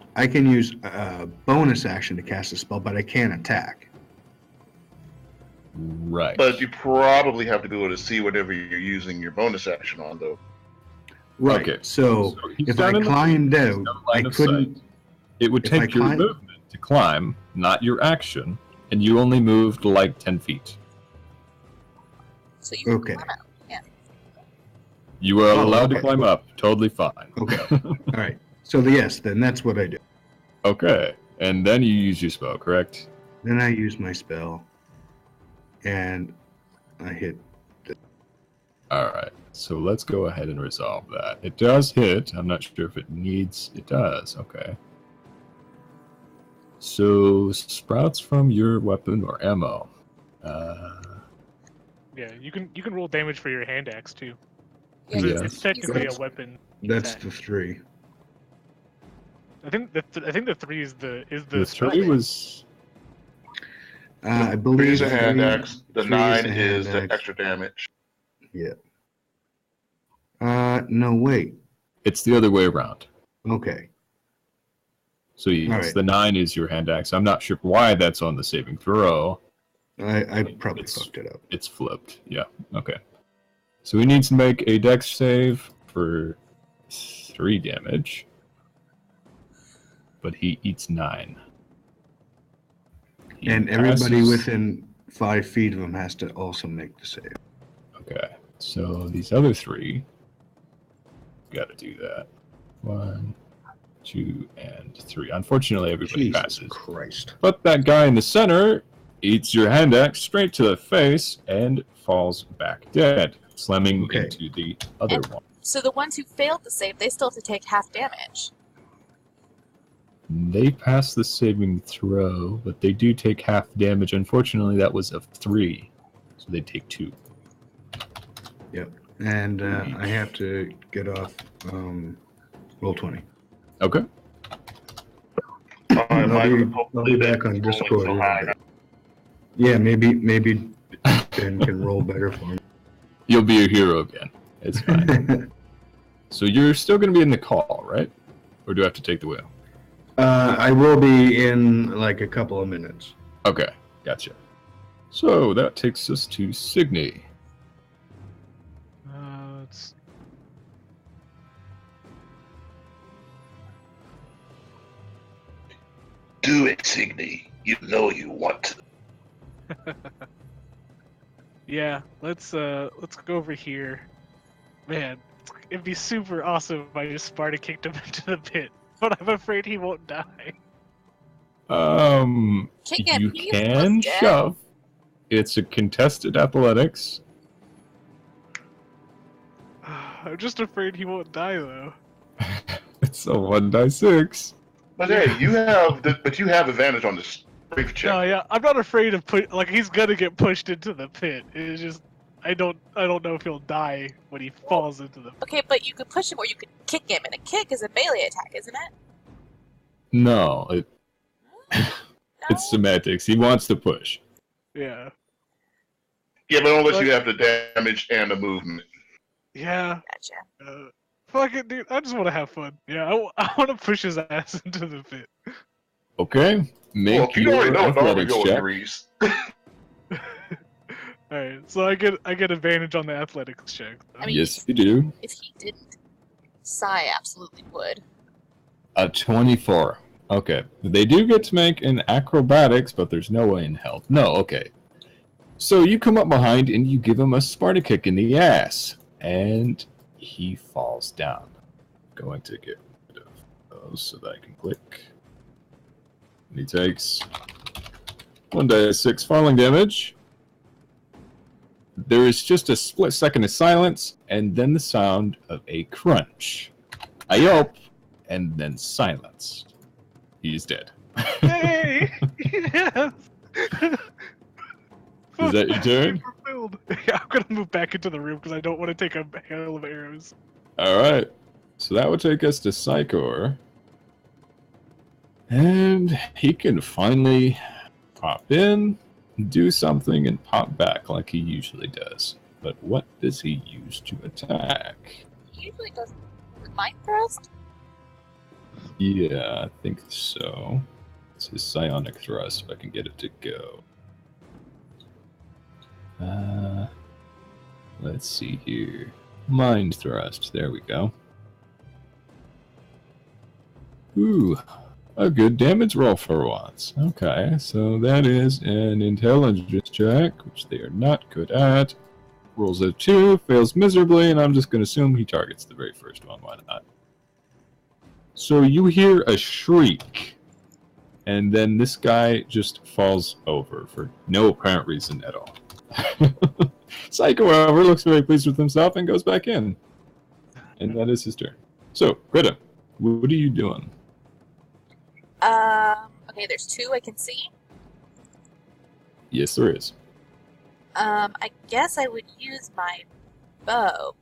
a bonus action to cast a spell, but I can't attack. Right. But you probably have to be able to see whatever you're using your bonus action on, though. Right. Okay. So he's if I down in the climbed trees, out, no I line of couldn't. sight. It would if I take your climb- movement to climb, not your action, and you only moved like 10 feet. So you can Okay. climb out. Yeah. You are Oh, allowed to okay. climb up. Totally fine. Okay. All right. So yes, then that's what I do. Okay. And then you use your spell, correct? Then I use my spell, and I hit. All right. So let's go ahead and resolve that. It does hit. I'm not sure if it needs. It does. Okay. So sprouts from your weapon or ammo. Yeah, you can roll damage for your hand axe too. Yeah, 'Cause Yes. it's technically a That's- weapon. That's attack. the 3. I think the 3 is the The spell 3 damage. was. I 3 believe is a hand axe. The 3 9 a is hand the axe. extra damage. Yeah. No, wait. It's the other way around. Okay. So yes, All right. the 9 is your hand axe. I'm not sure why that's on the saving throw. I probably It's- fucked it up. It's flipped. Yeah. Okay. So he needs to make a dex save for 3 damage. But he eats 9. He And everybody passes- within 5 feet of him has to also make the save. Okay. So these other 3 got to do that. 1, 2, and 3. Unfortunately, everybody Jesus passes. Christ. But that guy in the center eats your hand axe straight to the face and falls back dead, slamming Okay. into the other one. So the ones who failed the save, they still have to take half damage. They pass the saving throw, but they do take half damage. Unfortunately, that was of 3, so they take 2. And I have to get off roll 20. Okay. I'll be back on Discord. So in a high. bit. Yeah, maybe Ben can roll better for me. You'll be a hero again. It's fine. So you're still going to be in the call, right? Or do I have to take the wheel? I will be in like a couple of minutes. Okay, gotcha. So that takes us to Signy. It's Do it, Signy. You know you want to. yeah. Let's go over here. Man, it'd be super awesome if I just Sparta kicked him into the pit, but I'm afraid he won't die. Kick him, You he's can almost dead. shove. It's a contested athletics. I'm just afraid he won't die though. It's a 1d6. But hey, you have advantage on the strength check. No, yeah, I'm not afraid of he's gonna get pushed into the pit. It's just I don't know if he'll die when he falls into the pit. Okay, but you could push him or you could kick him, and a kick is a melee attack, isn't it? No, No? it's semantics. He wants to push. Yeah. Yeah, but unless Like- you have the damage and the movement. Yeah. Gotcha. Fuck it, dude. I just want to have fun. Yeah, I want to push his ass into the pit. Okay, make Well, you already your know it's over athletics your check. degrees. Alright, so I get advantage on the athletics check. I mean, Yes, you do. If he didn't, Sai absolutely would. A 24. Okay, they do get to make an acrobatics, but there's no way in hell. No, okay. So you come up behind and you give him a Sparta kick in the ass, and he falls down. Going to get rid of those so that I can click. And he takes 1d6 falling damage. There is just a split second of silence, and then the sound of a crunch. A yelp, and then silence. He's dead. Hey! Yes! Is that your turn? Fulfilled. Yeah, I'm gonna move back into the room because I don't want to take a hail of arrows. Alright. So that would take us to Psychor. And he can finally pop in, do something, and pop back like he usually does. But what does he use to attack? He usually does mind thrust. Yeah, I think so. It's his psionic thrust, if I can get it to go. Let's see here. Mind thrust, there we go. Ooh, a good damage roll for once. Okay, so that is an intelligence check, which they are not good at. Rolls a 2, fails miserably, and I'm just going to assume he targets the very first one. Why not? So you hear a shriek, and then this guy just falls over for no apparent reason at all. Psycho, however, looks very pleased with himself and goes back in. And that is his turn. So, Greta, what are you doing? Okay, there's 2 I can see. Yes, there is. I guess I would use my bow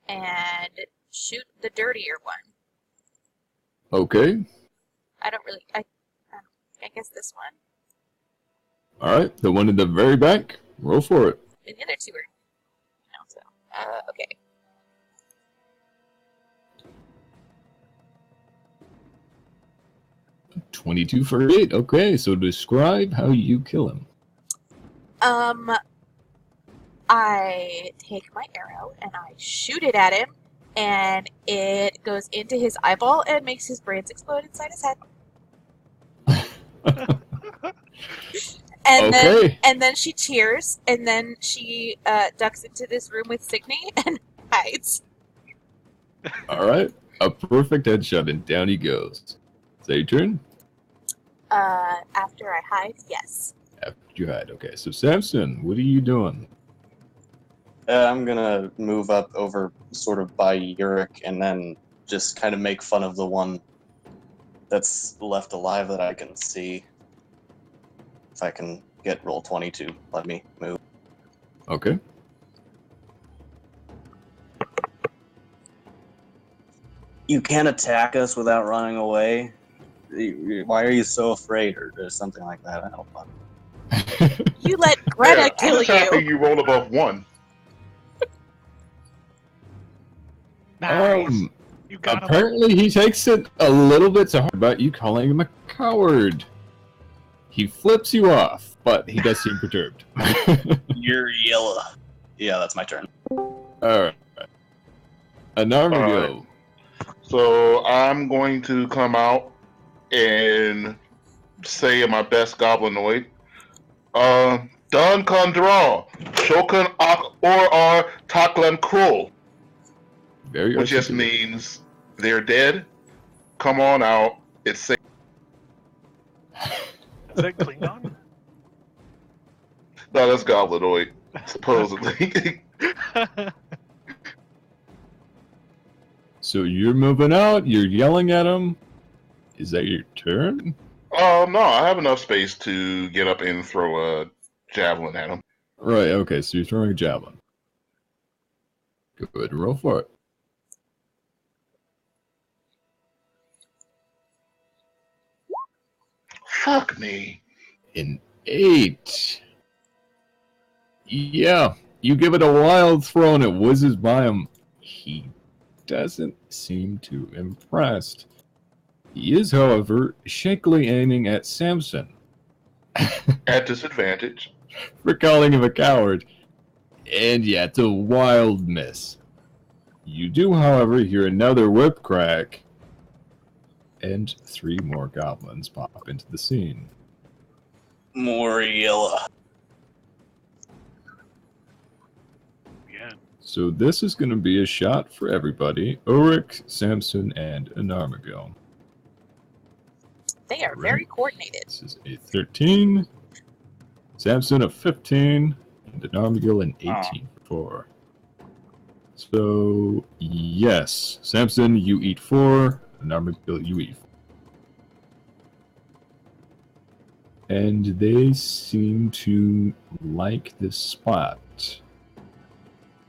and shoot the dirtier one. Okay. I don't really. I guess this one. All right, the one in the very back. Roll for it. And the other 2 are. No, so. Okay. $22 for 8. Okay, so describe how you kill him. I take my arrow and I shoot it at him, and it goes into his eyeball and makes his brains explode inside his head. And then she cheers, and then she ducks into this room with Signy and hides. All right, a perfect headshot, and down he goes. Is that your turn? After I hide, yes. After you hide. Okay, so Samson, what are you doing? I'm gonna move up over sort of by Yurik and then just kind of make fun of the one that's left alive that I can see. If I can get roll 20 to let me move. Okay. You can't attack us without running away. Why are you so afraid, or something like that? I don't know. You let Greta kill I you. think you roll above 1. Nice. You got him. Apparently he takes it a little bit to heart about you calling him a coward. He flips you off, but he does seem perturbed. You're yellow. Yeah, that's my turn. Alright. Anarmigo. So I'm going to come out and say in my best goblinoid, Dun kan draw, Shokan ak or taklan krul. Very Which just articulate. means they're dead. Come on out. It's safe. Is that Klingon? No, that's goblinoid, supposedly. So you're moving out, you're yelling at him. Is that your turn? Oh, no, I have enough space to get up and throw a javelin at him. Right, okay, so you're throwing a javelin. Good, roll for it. Fuck me. An 8. Yeah, you give it a wild throw and it whizzes by him. He doesn't seem too impressed. He is, however, shakily aiming at Samson. At disadvantage. For calling him a coward. And yeah, it's a wild miss. You do, however, hear another whip crack. And 3 more goblins pop into the scene. More yellow. Yeah. So this is going to be a shot for everybody. Ulrich, Samson, and Anarmigo. They are very coordinated. This is a 13. Samson a 15. And Anarmigo an 18 for 4. So, yes. Samson, you eat 4. Anarmigo, you eat 4. And they seem to like this spot.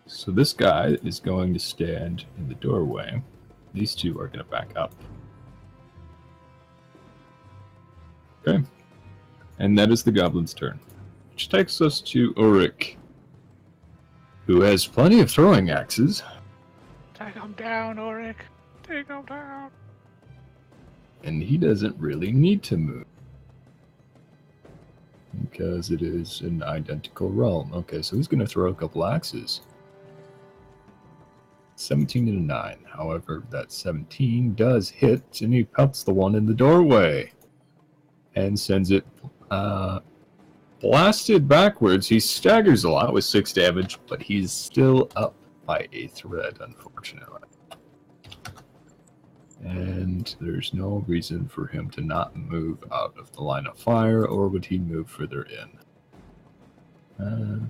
So this guy is going to stand in the doorway. these two are going to back up. Okay. And that is the goblin's turn. Which takes us to Ulrich, who has plenty of throwing axes. Take him down, Ulrich. Take him down. And he doesn't really need to move. Because it is an identical realm. Okay, so he's going to throw a couple axes. 17 and a 9. However, that 17 does hit, and he pelts the one in the doorway. And sends it blasted backwards. He staggers a lot with 6 damage, but he's still up by a thread, unfortunately. And there's no reason for him to not move out of the line of fire, or would he move further in?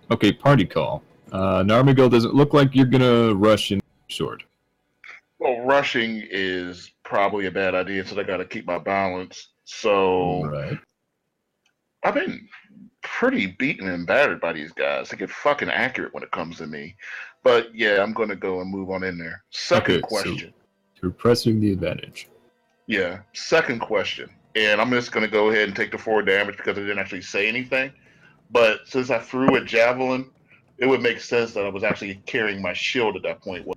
Okay, party call. Narmigal, does it look like you're gonna rush in sword? Well, rushing is probably a bad idea, so I got to keep my balance. So Right. I've been pretty beaten and battered by these guys. They get fucking accurate when it comes to me. But yeah, I'm going to go and move on in there. Second question. So you're pressing the advantage. Yeah, second question. And I'm just going to go ahead and take the 4 damage because I didn't actually say anything. But since I threw a javelin, it would make sense that I was actually carrying my shield at that point.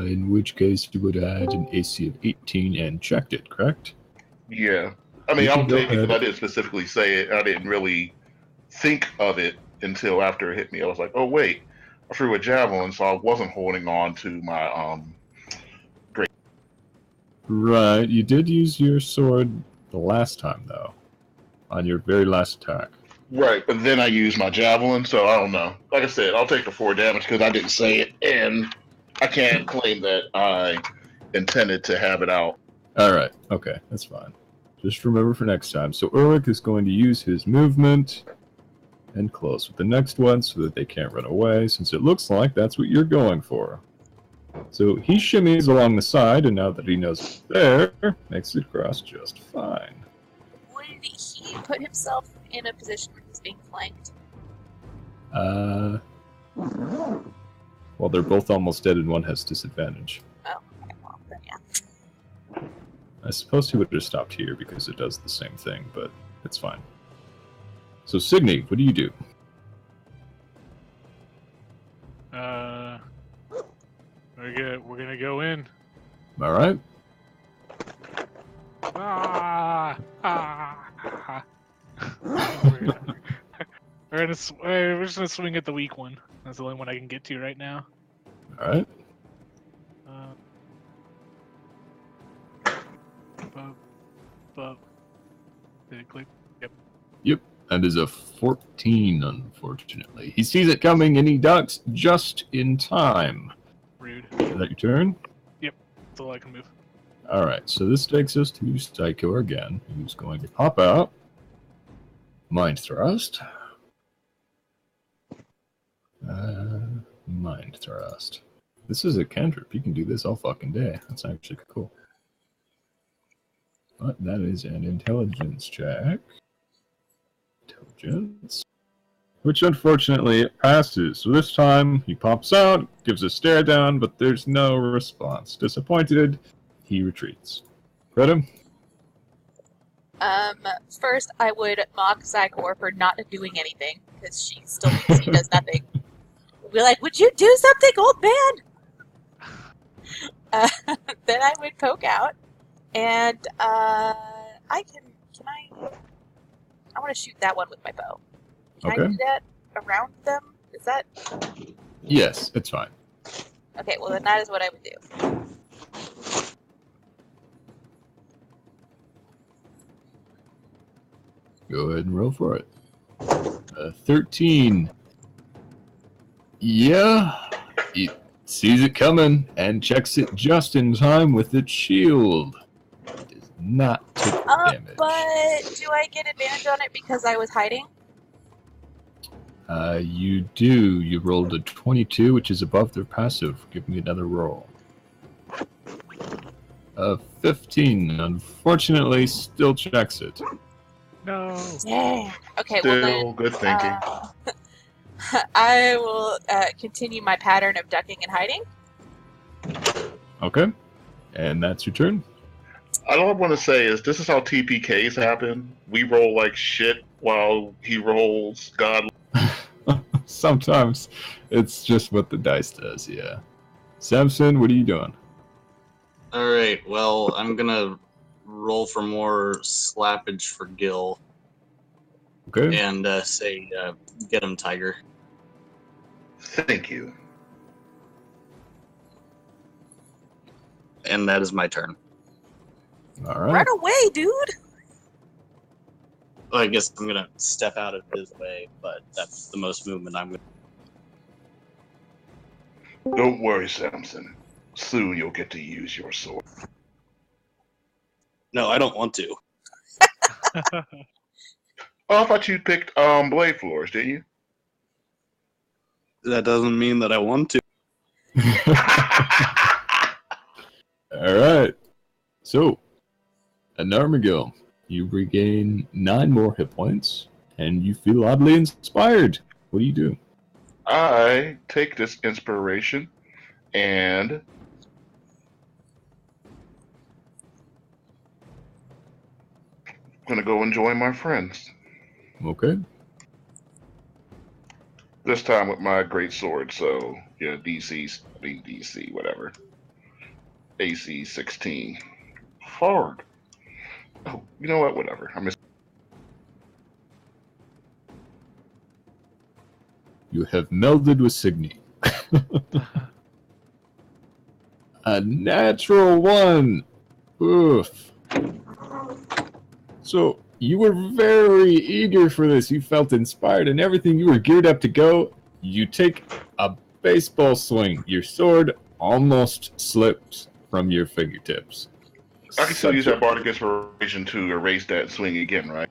In which case you would add an AC of 18 and checked it, correct? Yeah. I mean, You I'll can go take it because ahead. I didn't specifically say it. I didn't really think of it until after it hit me. I was like, oh, wait. I threw a javelin, so I wasn't holding on to my great. Right, you did use your sword the last time, though. On your very last attack. Right, but then I used my javelin, so I don't know. Like I said, I'll take the 4 damage because I didn't say it, and I can't claim that I intended to have it out. Alright, okay, that's fine. Just remember for next time. So Ulrich is going to use his movement and close with the next one so that they can't run away, since it looks like that's what you're going for. So he shimmies along the side, and now that he knows it's there, makes it cross just fine. Would he put himself in a position where he's being flanked? Well, they're both almost dead and one has disadvantage. Oh, okay, well, then yeah. I suppose he would have stopped here because it does the same thing, but it's fine. So Signy, what do you do? We're gonna go in. All right. We're just gonna swing at the weak one. That's the only one I can get to right now. All right. Did it click? Yep. Yep. That is a 14, unfortunately. He sees it coming and he ducks just in time. Rude. Is that your turn? That's all I can move. All right. So this takes us to Psycho again, who's going to pop out. Mind Thrust. Mind Thrust. This is a cantrip. You can do this all fucking day. That's actually cool. But that is an intelligence check. Intelligence. Which unfortunately it passes. So this time he pops out, gives a stare down, but there's no response. Disappointed, he retreats. Greta? First I would mock Zygor for not doing anything, because she still thinks he does nothing. Be like, would you do something, old man? Then I would poke out, and I want to shoot that one with my bow. Can I do that around them? Is that... Yes, it's fine. Okay, well then that is what I would do. Go ahead and roll for it. 13. Yeah, he sees it coming and checks it just in time with its shield. It does not take damage. But do I get advantage on it because I was hiding? You do. You rolled a 22, which is above their passive. Give me another roll. 15. Unfortunately, still checks it. No. Yeah. Okay, Still well then... good thinking. I will continue my pattern of ducking and hiding. Okay. And that's your turn? All I want to say is this is how TPKs happen. We roll like shit while he rolls God. Sometimes it's just what the dice does, yeah. Samson, what are you doing? Alright, well, I'm gonna roll for more slappage for Gil Okay. and say, get him, Tiger. Thank you. And that is my turn. All right. Run away, dude! Well, I guess I'm gonna step out of his way, but that's the most movement I'm gonna. Don't worry, Samson. Soon you'll get to use your sword. No, I don't want to. Oh, I thought you picked blade floors, didn't you? That doesn't mean that I want to. All right. So, Anarmagil, you regain 9 more hit points, and you feel oddly inspired. What do you do? I take this inspiration and I'm gonna go and join my friends. Okay. This time with my great sword, so yeah, DC, whatever. AC 16. Hard. Oh, you know what? Whatever. I miss. You have melded with Signy. A natural 1! Oof. So, you were very eager for this. You felt inspired and everything. You were geared up to go. You take a baseball swing. Your sword almost slipped from your fingertips. I can still use that bardic inspiration to erase that swing again, right?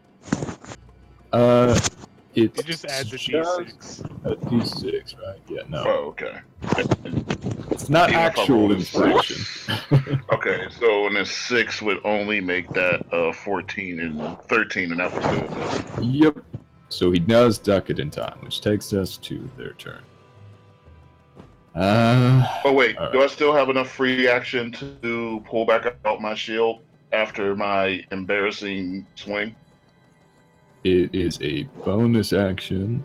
It just adds a D6. A D6, right? Yeah, no. Oh, okay. It's not Even if I actual roll a inspiration. Okay, so and a 6 would only make that 14 and 13, and that was good. Yep. So he does duck it in time, which takes us to their turn. Oh wait, all do right. I still have enough free action to pull back out my shield after my embarrassing swing? It is a bonus action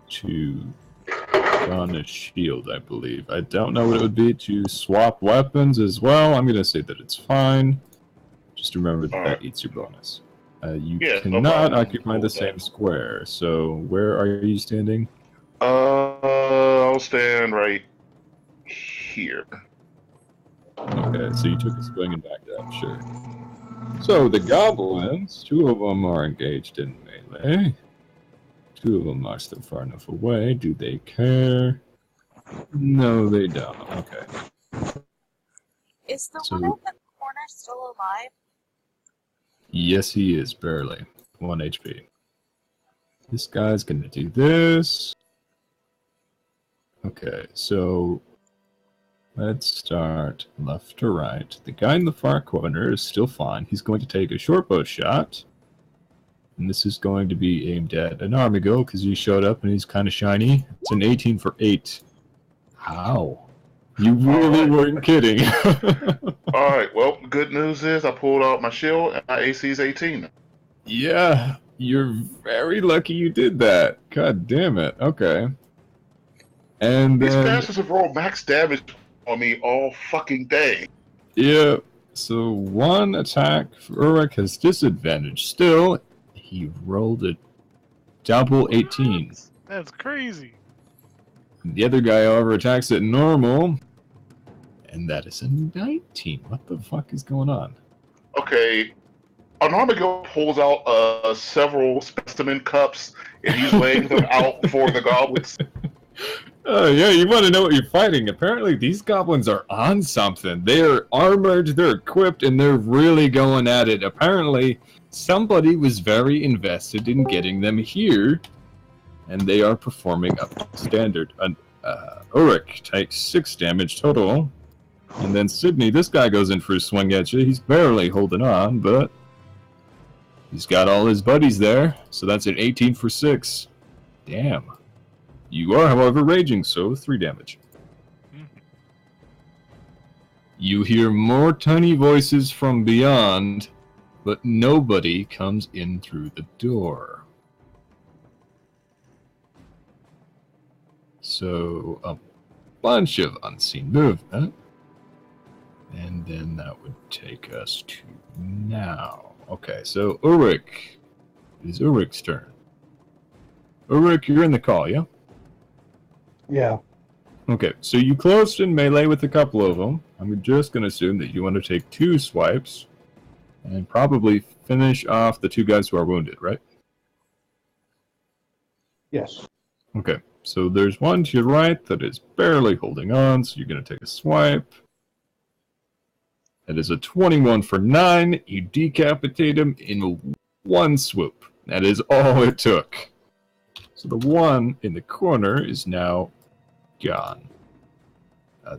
to don a shield, I believe. I don't know what it would be to swap weapons as well. I'm going to say that it's fine. Just remember that All that right. eats your bonus. You Yeah, no cannot problem. occupy the Cool, same thanks. square. So where are you standing? I'll stand right here. Okay, so you took a swing and backed up, sure. So the goblins, 2 of them are engaged in melee. 2 of them are still far enough away. Do they care? No, they don't. Okay. Is the So- one in the corner still alive? Yes, he is, barely. 1 HP. This guy's gonna do this. Okay, so let's start left to right. The guy in the far corner is still fine. He's going to take a short bow shot. And this is going to be aimed at an Armigo because he showed up and he's kind of shiny. It's an 18 for 8. How? You really Alright. weren't kidding. Alright, well, the good news is I pulled out my shield and my AC is 18. Yeah, you're very lucky you did that. God damn it. Okay. And These then, bastards have rolled max damage on me all fucking day. yeah, so 1 attack for Uruk has disadvantage. Still, he rolled a double 18. That's crazy. The other guy, however, attacks at normal. And that is a 19. What the fuck is going on? Okay, Anarmigo pulls out several specimen cups and he's laying them out for the goblins. Oh, yeah, you want to know what you're fighting. Apparently, these goblins are on something. They're armored, they're equipped, and they're really going at it. Apparently, somebody was very invested in getting them here, and they are performing up to standard. Uruk takes 6 damage total. And then Sydney, this guy goes in for a swing at you. He's barely holding on, but he's got all his buddies there. So that's an 18 for 6. Damn. You are, however, raging, so 3 damage. You hear more tiny voices from beyond, but nobody comes in through the door. So, a bunch of unseen movement. And then that would take us to now. Okay, so Ulrich. It is Ulrich's turn. Ulrich, you're in the call, yeah? Yeah. Okay, so you closed in melee with a couple of them. I'm just going to assume that you want to take 2 swipes and probably finish off the 2 guys who are wounded, right? Yes. Okay, so there's one to your right that is barely holding on, so you're going to take a swipe. That is a 21 for 9. You decapitate him in 1 swoop. That is all it took. So the one in the corner is now gone.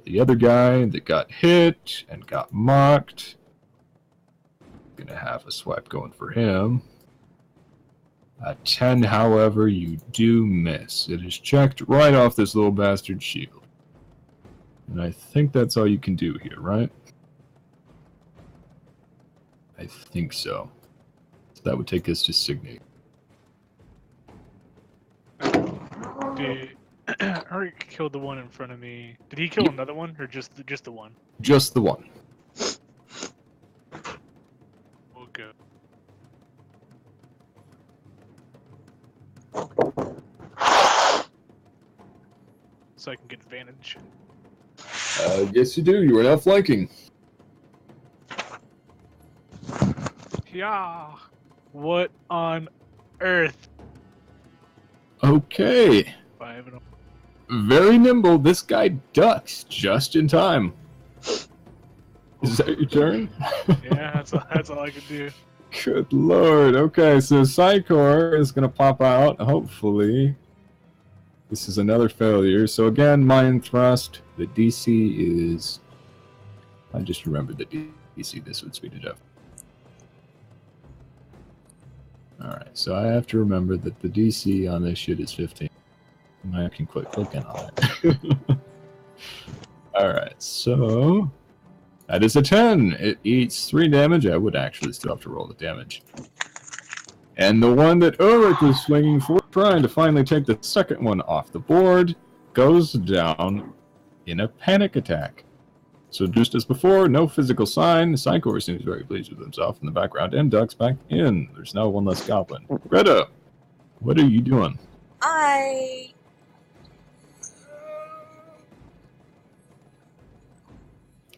The other guy that got hit and got mocked, gonna have a swipe going for him. 10, however, you do miss. It is checked right off this little bastard's shield. And I think that's all you can do here, right? I think so. So that would take us to Signy. Harry killed the one in front of me. Did he kill another one, or just the one? Just the one. We'll go. So I can get advantage. Yes, you do. You are now flanking. Yeah. What on earth? Okay. 5 and Very nimble. This guy ducks just in time. Is that your turn? yeah, that's all I can do. Good lord. Okay, so Psychor is going to pop out, hopefully. This is another failure. So again, Mind Thrust. The DC is... I just remembered the DC. This would speed it up. Alright, so I have to remember that the DC on this shit is 15. I can quit clicking on it. Alright, so... That is a 10. It eats 3 damage. I would actually still have to roll the damage. And the one that Ulrich was swinging for, trying to finally take the second one off the board, goes down in a panic attack. So just as before, no physical sign. Psychor seems very pleased with himself in the background and ducks back in. There's now one less goblin. Greta, what are you doing?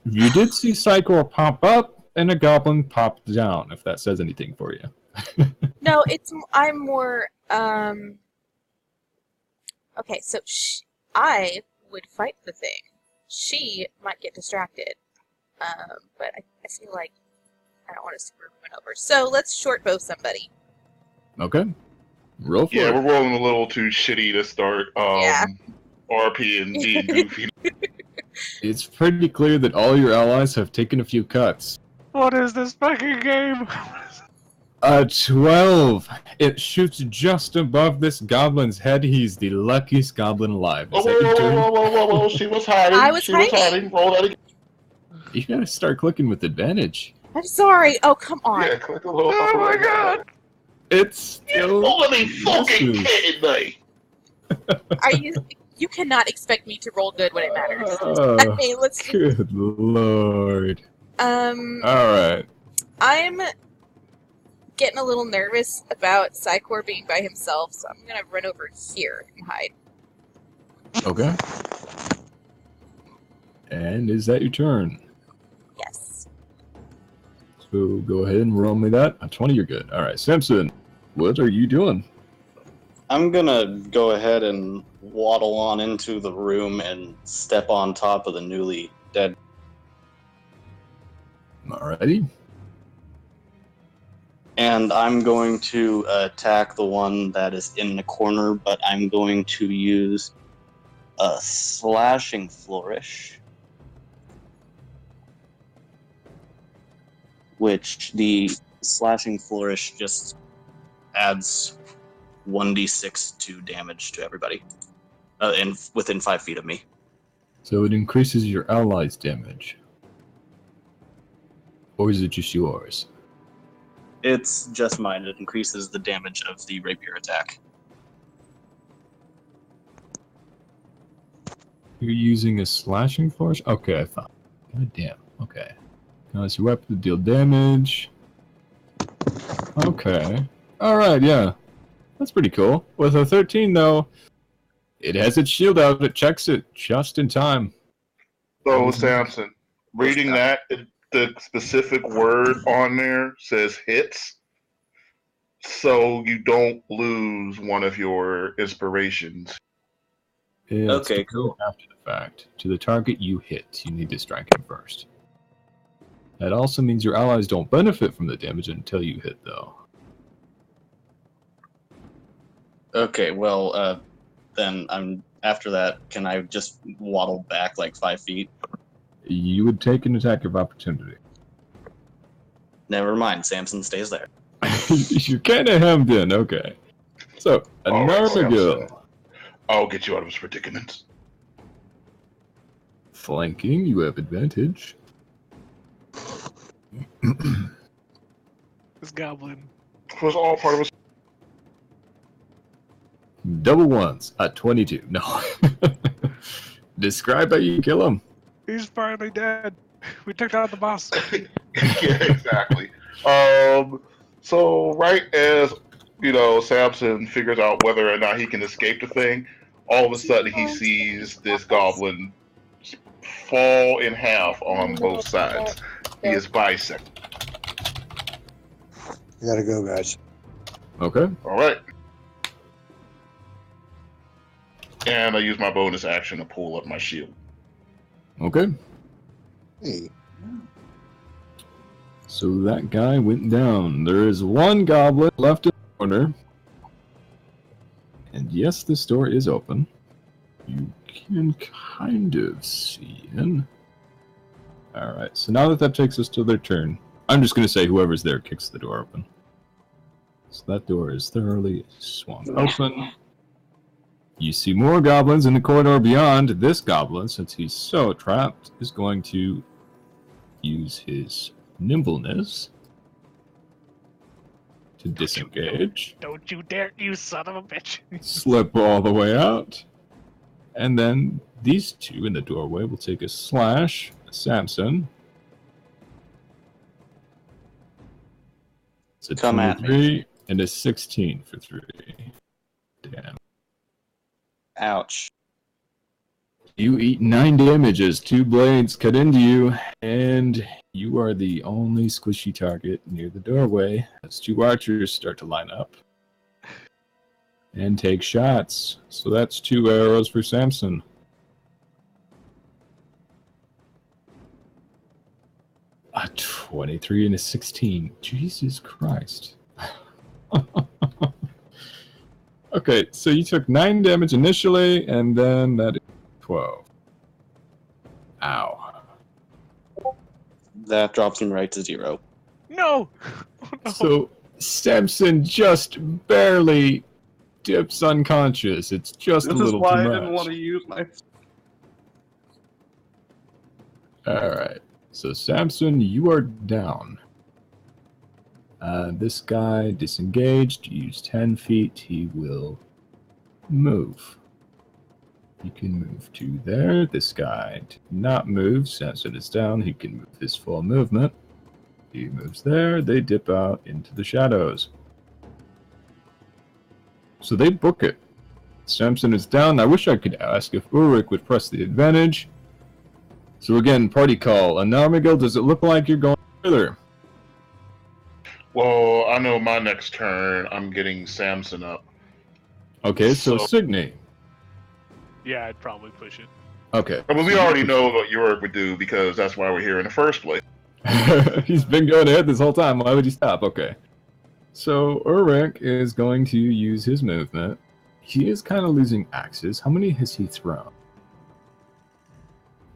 You did see Psychor pop up and a goblin popped down, if that says anything for you. No, I'm more, okay, so I would fight the thing. She might get distracted. But I feel like I don't want to screw everyone over. So let's short bow somebody. Okay. Roll for it. Yeah, we're rolling a little too shitty to start RP and D and Goofy. It's pretty clear that all your allies have taken a few cuts. What is this fucking game? 12. It shoots just above this goblin's head. He's the luckiest goblin alive. Is that your turn? Whoa. She was hiding. I was hiding. Roll that again. You gotta start clicking with advantage. I'm sorry. Oh, come on. Yeah, click a little. Oh my god! It's still... You're me fucking kidding me. Are you... You cannot expect me to roll good when it matters. Oh, Okay, let's... good lord. Alright. I'm getting a little nervous about Psychor being by himself, so I'm gonna run over here and hide. Okay. And is that your turn? Yes. So go ahead and roll me that. A 20, you're good. Alright, Simpson, what are you doing? I'm gonna go ahead and waddle on into the room and step on top of the newly dead. Alrighty. And I'm going to attack the one that is in the corner, but I'm going to use a slashing flourish. Which the slashing flourish just adds 1d6 to damage to everybody. Within 5 feet of me. So it increases your allies' damage. Or is it just yours? It's just mine. It increases the damage of the rapier attack. You're using a slashing force? Okay, I found it. God damn. Okay. Now it's your weapon to deal damage. Okay. Alright, yeah. That's pretty cool. With a 13, though, it has its shield out. It checks it just in time. So, Samson, reading that, the specific word on there says hits. So you don't lose one of your inspirations. It's Okay, cool. After the fact, to the target you hit, you need to strike him first. That also means your allies don't benefit from the damage until you hit, though. Okay, well, then after that, can I just waddle back like 5 feet? You would take an attack of opportunity. Never mind, Samson stays there. You're kind of hemmed in, okay. So, a All right, Narmagil. I'll get you out of this predicament. Flanking, you have advantage. This goblin. It was all part of a... Double ones at 22. No. Describe how you kill him. He's finally dead. We took out the boss. Yeah, exactly. So right as, Samson figures out whether or not he can escape the thing, all of a sudden he sees this goblin fall in half on both sides. He is bisected. I gotta go, guys. Okay. All right. And I use my bonus action to pull up my shield. Okay. Hey. So that guy went down. There is one goblin left in the corner. And yes, this door is open. You can kind of see in. Alright, so now that takes us to their turn, I'm just going to say whoever's there kicks the door open. So that door is thoroughly swung open. You see more goblins in the corridor beyond. This goblin, since he's so trapped, is going to use his nimbleness to disengage. Don't you dare, you son of a bitch. Slip all the way out. And then these two in the doorway will take a slash at Samson. It's a Come at 23 and a 16 for 3. Damn. Ouch. You eat 9 damage as 2 blades cut into you, and you are the only squishy target near the doorway as 2 archers start to line up and take shots. So that's 2 arrows for Samson. A 23 and a 16. Jesus Christ. Okay, so you took 9 damage initially, and then that is 12. Ow. That drops him right to 0. No! Oh, no. So Samson just barely dips unconscious. It's just a little too much. This is why I didn't want to use my... Alright, so Samson, you are down. This guy disengaged, use 10 feet, he will move. He can move to there. This guy did not move. Samson is down, he can move his full movement. He moves there, they dip out into the shadows. So they book it. Samson is down. I wish I could ask if Ulrich would press the advantage. So again, party call. Anarmigil, does it look like you're going further? Well, I know my next turn, I'm getting Samson up. Okay, so Signy. Yeah, I'd probably push it. Okay. I mean, we already know what Yorick would do because that's why we're here in the first place. He's been going ahead this whole time. Why would he stop? Okay. So Ulrich is going to use his movement. He is kind of losing axes. How many has he thrown?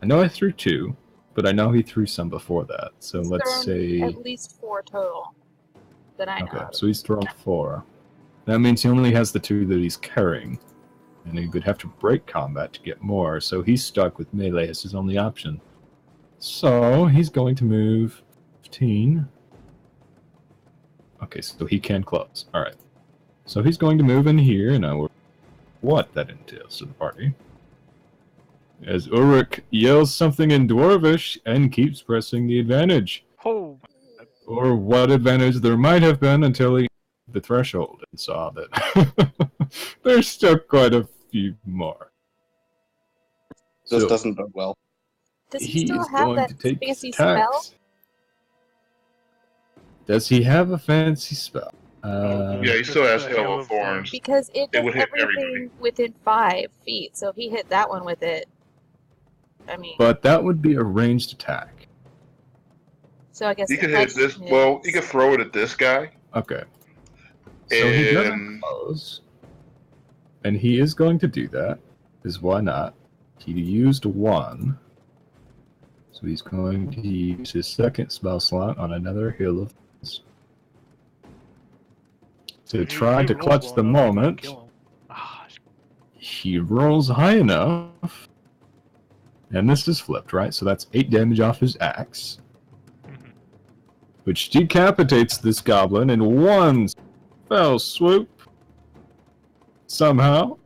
I know I threw 2, but I know he threw some before that. So let's say... At least 4 total that I know. Okay, so he's thrown 4. That means he only has the 2 that he's carrying. And he would have to break combat to get more, so he's stuck with melee as his only option. So he's going to move 15. Okay, so he can close. Alright. So he's going to move in here, and I will... What that entails to the party. As Ulrich yells something in Dwarvish and keeps pressing the advantage. Oh. Or what advantage there might have been until he the threshold and saw that there's still quite a few more. This So doesn't bode well. Does he still have going that to take fancy attacks. spell? Does he have a fancy spell? Yeah, he still has Hail of Thorns. Because it does would hit everything everybody. within 5 feet, so if he hit that one with it, I mean... But that would be a ranged attack. So I guess He the could hit question this. Well, he is- could throw it at this guy. Okay. So he doesn't And close. And he is going to do that. Because why not? He used 1. So he's going to use his second spell slot on another Hail of Thorns. To try to clutch the moment, he rolls high enough. And this is flipped, right? So that's 8 damage off his axe. Which decapitates this goblin in one fell swoop. Somehow.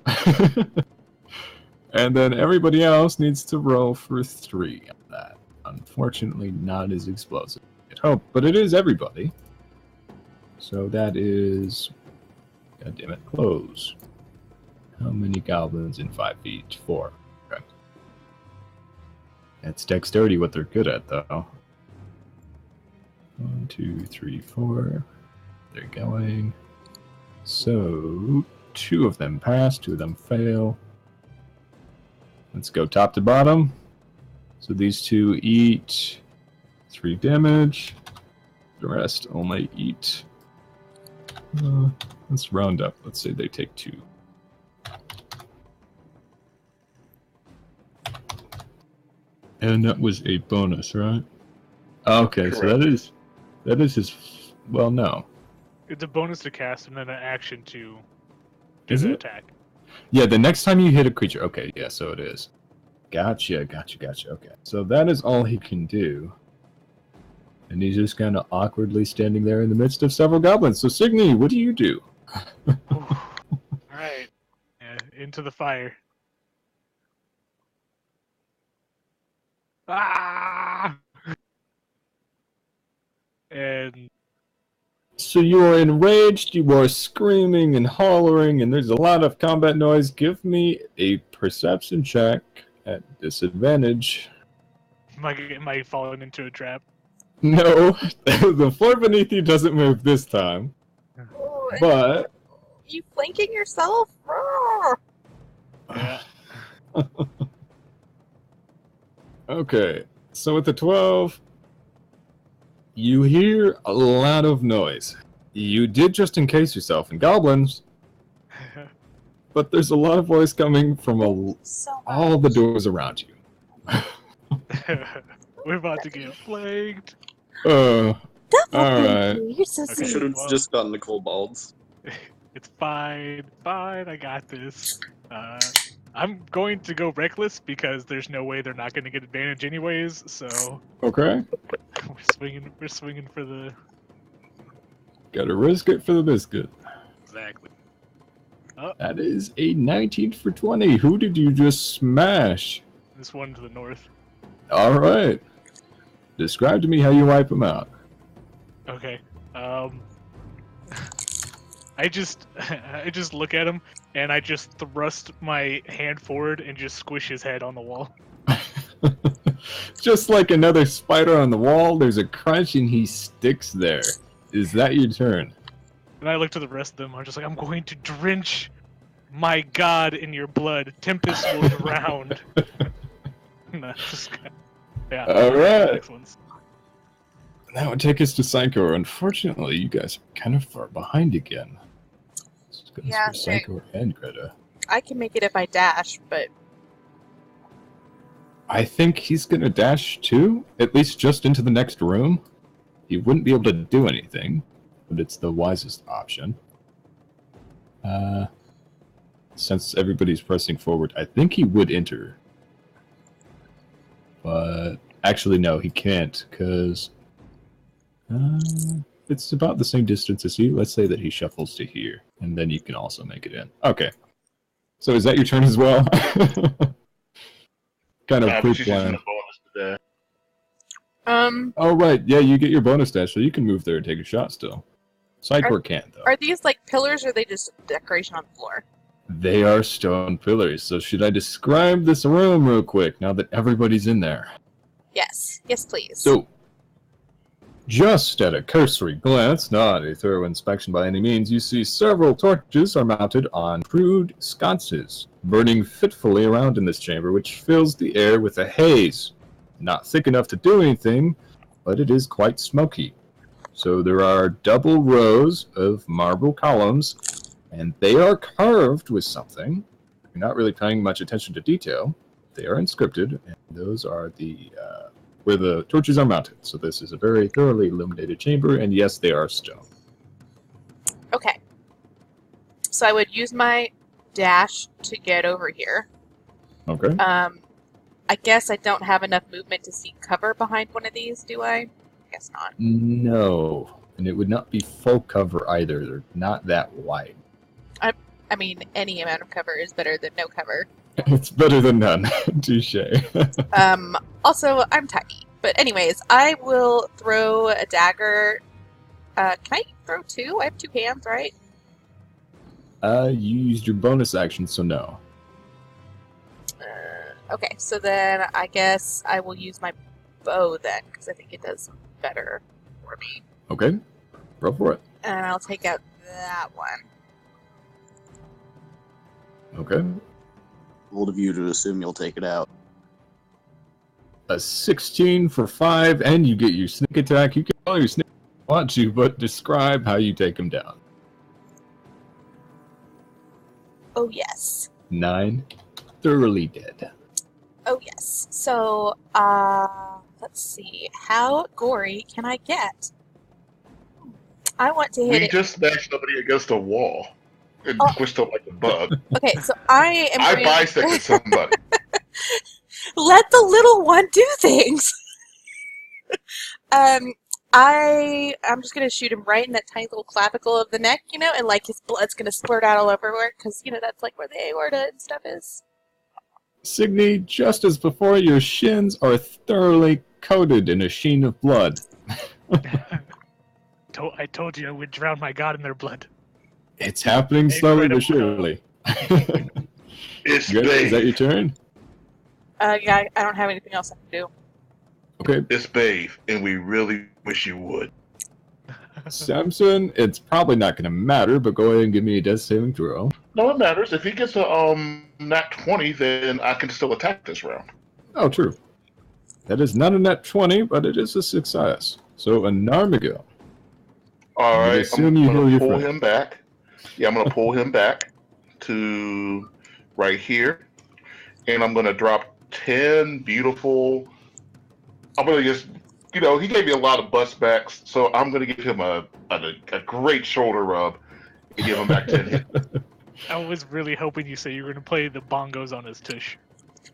And then everybody else needs to roll for 3 on that. Unfortunately, not as explosive as I'd hope, but it is everybody. So that is... God damn it, close. How many goblins in 5 feet? 4. Okay. That's dexterity, what they're good at, though. 1, 2, 3, 4. They're going. So, 2 of them pass, 2 of them fail. Let's go top to bottom. So these 2 eat 3 damage. The rest only eat... let's round up. Let's say they take 2. And that was a bonus, right? Okay, so that is his... Well, no. It's a bonus to cast and then an action to do Is the it? attack. Yeah, the next time you hit a creature. Okay, yeah, so it is. Gotcha. Okay. So that is all he can do. And he's just kind of awkwardly standing there in the midst of several goblins. So, Signy, what do you do? Alright. Yeah, into the fire. Ah! And So you are enraged, you are screaming and hollering, and there's a lot of combat noise. Give me a perception check at disadvantage. am I falling into a trap? No, the floor beneath you doesn't move this time. Oh, and But... you flanking yourself? Roar! Yeah. Okay, so with the 12, you hear a lot of noise. You did just encase yourself in goblins, but there's a lot of voice coming from So all the doors around you. We're about to get flanked. Double Alright. thank you. You're so Okay. I should sweet. have Well- just gotten the kobolds. It's fine, I got this. I'm going to go reckless because there's no way they're not going to get advantage anyways. So Okay, we're swinging for the gotta risk it for the biscuit. exactly. That is a 19 for 20. Who did you just smash? This one to the north. Alright. Describe to me how you wipe them out. Okay. I just look at him and I just thrust my hand forward and just squish his head on the wall. Just like another spider on the wall, there's a crunch and he sticks there. Is that your turn? And I look to the rest of them. I'm just like, I'm going to drench my god in your blood. Tempest will drown. Nah, just, yeah. Alright. Next ones. That would take us to Psycho. Unfortunately, you guys are kind of far behind again. This goes Yeah, for Psycho and Greta. I can make it if I dash, but I think he's gonna dash too, at least just into the next room. He wouldn't be able to do anything, but it's the wisest option. Since everybody's pressing forward, I think he would enter. But actually, no, he can't, because It's about the same distance as you. Let's say that he shuffles to here, and then you can also make it in. Okay. So is that your turn as well? Kind of But she's using pre-planned. the bonus today. Oh, right. Yeah, you get your bonus dash, so you can move there and take a shot still. Sidecore can't, though. Are these like pillars, or are they just decoration on the floor? They are stone pillars, so should I describe this room real quick, now that everybody's in there? Yes. Yes, please. So, just at a cursory glance, not a thorough inspection by any means, you see several torches are mounted on crude sconces, burning fitfully around in this chamber, which fills the air with a haze. Not thick enough to do anything, but it is quite smoky. So there are double rows of marble columns, and they are carved with something. You're not really paying much attention to detail. They are inscripted, and those are the where the torches are mounted. So this is a very thoroughly illuminated chamber, and yes, they are stone. Okay. So I would use my dash to get over here. Okay. I guess I don't have enough movement to see cover behind one of these, do I? I guess not. No, and it would not be full cover either. They're not that wide. I mean, any amount of cover is better than no cover. It's better than none. Touche. Also, I'm tiny. But anyways, I will throw a dagger. Can I throw two? I have two hands, right? You used your bonus action, so no. Okay, so then I guess I will use my bow then, because I think it does better for me. Okay. Roll for it. And I'll take out that one. Okay. Bold of you to assume you'll take it out. A 16 for 5, and you get your sneak attack. You can call your sneak if you want to, but describe how you take him down. Oh, yes. 9. Thoroughly dead. Oh, yes. So, let's see. How gory can I get? I want to hit We it. just smashed somebody against a wall and squished them like a bug. Okay, so I am. I bisected somebody. Let the little one do things. I'm just gonna shoot him right in that tiny little clavicle of the neck, and like his blood's gonna splurt out all over, because that's like where the aorta and stuff is. Signy, just as before, your shins are thoroughly coated in a sheen of blood. I told you I would drown my god in their blood. It's happening slowly but Incredible. surely. It's Good. Is that bathe. your turn? Yeah, I don't have anything else I can do. Okay. It's bathe, and we really wish you would. Samson, it's probably not going to matter, but go ahead and give me a death saving throw. No, it matters. If he gets a nat 20, then I can still attack this round. Oh, true. That is not a net 20, but it is a success. So, a Narmigo. All You right, assume I'm you going heal to your pull friend. him back. Yeah, I'm going to pull him back to right here, and I'm going to drop 10 beautiful. I'm going to just, he gave me a lot of bust backs, so I'm going to give him a great shoulder rub and give him back 10 hits. I was really hoping you said you were going to play the bongos on his tush.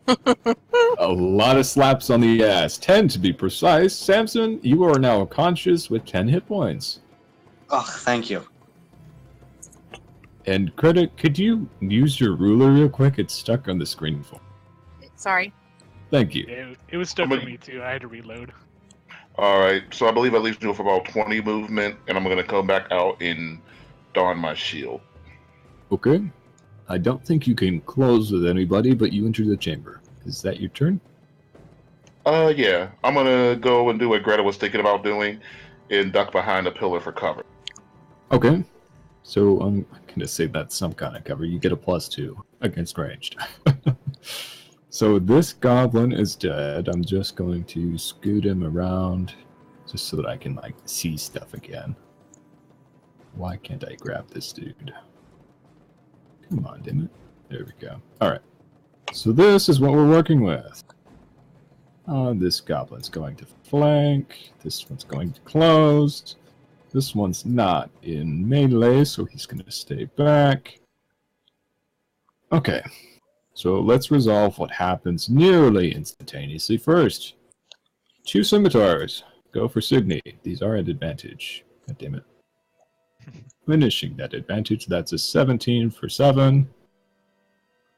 A lot of slaps on the ass. 10 to be precise. Samson, you are now conscious with 10 hit points. Oh, thank you. And Credit, could you use your ruler real quick? It's stuck on the screen for me. Sorry. Thank you. It was stuck for me too. I had to reload. All right, so I believe I leave you with about 20 movement, and I'm going to come back out and don my shield. Okay. I don't think you can close with anybody, but you enter the chamber. Is that your turn? Yeah. I'm going to go and do what Greta was thinking about doing and duck behind a pillar for cover. Okay. So I'm going to say that's some kind of cover. You get a +2 against ranged. So this goblin is dead. I'm just going to scoot him around just so that I can see stuff again. Why can't I grab this dude? Come on, damn it. There we go. Alright. So this is what we're working with. This goblin's going to flank. This one's going to close. This one's not in melee, so he's going to stay back. Okay. So let's resolve what happens nearly instantaneously first. 2 scimitars go for Signy. These are at advantage. God damn it. Finishing that advantage, that's a 17 for 7.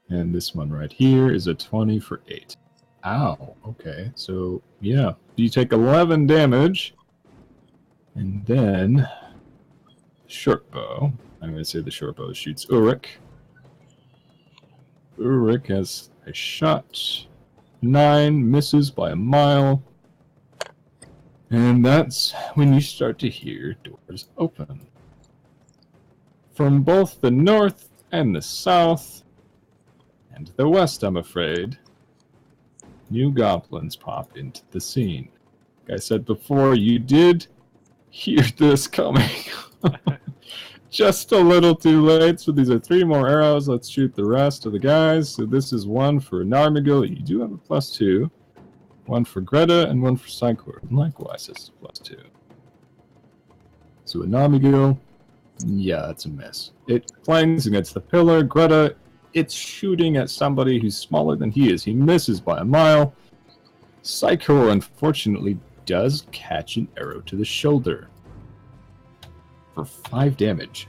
And this one right here is a 20 for 8. Ow. Okay, so, yeah. You take 11 damage. And then... short bow. I'm going to say the short bow shoots Ulrich. Ulrich has a shot. 9 misses by a mile. And that's when you start to hear doors open. From both the north and the south, and the west, I'm afraid, new goblins pop into the scene. Like I said before, you did hear this coming. Just a little too late, so these are 3 more arrows. Let's shoot the rest of the guys. So this is 1 for Narmigil. You do have a +2. 1 for Greta and 1 for Psychor. Likewise, it's +2. So a Narmigil, yeah, it's a miss. It clangs against the pillar. Greta, it's shooting at somebody who's smaller than he is. He misses by a mile. Psychor, unfortunately, does catch an arrow to the shoulder for 5 damage.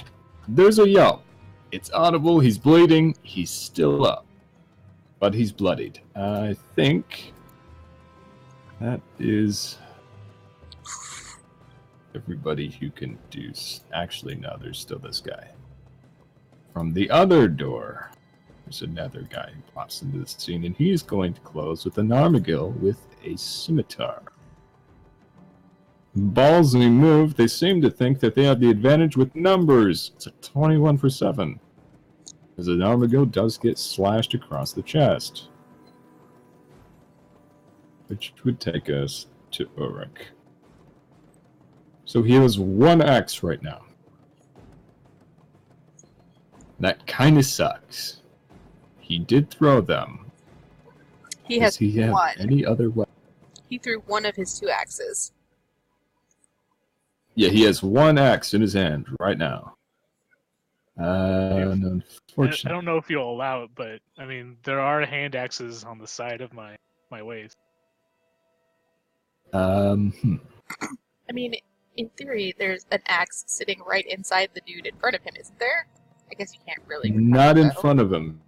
There's a yelp. It's audible. He's bleeding. He's still up. But he's bloodied. I think that is everybody who can do... Actually, no, there's still this guy. From the other door, there's another guy who pops into the scene, and he's going to close with an Armigil with a scimitar. Ballsy move. They seem to think that they have the advantage with numbers. It's a 21 for 7. As an Armigil does get slashed across the chest. Which would take us to Ulrich. So he has 1 axe right now. That kind of sucks. He did throw them. He has Does he have 1. any other weapon? He threw 1 of his 2 axes. Yeah, he has 1 axe in his hand right now. And unfortunately, I don't know if you'll allow it, but I mean, there are hand axes on the side of my waist. I mean, in theory, there's an axe sitting right inside the dude in front of him, isn't there? I guess you can't really... not in front of him.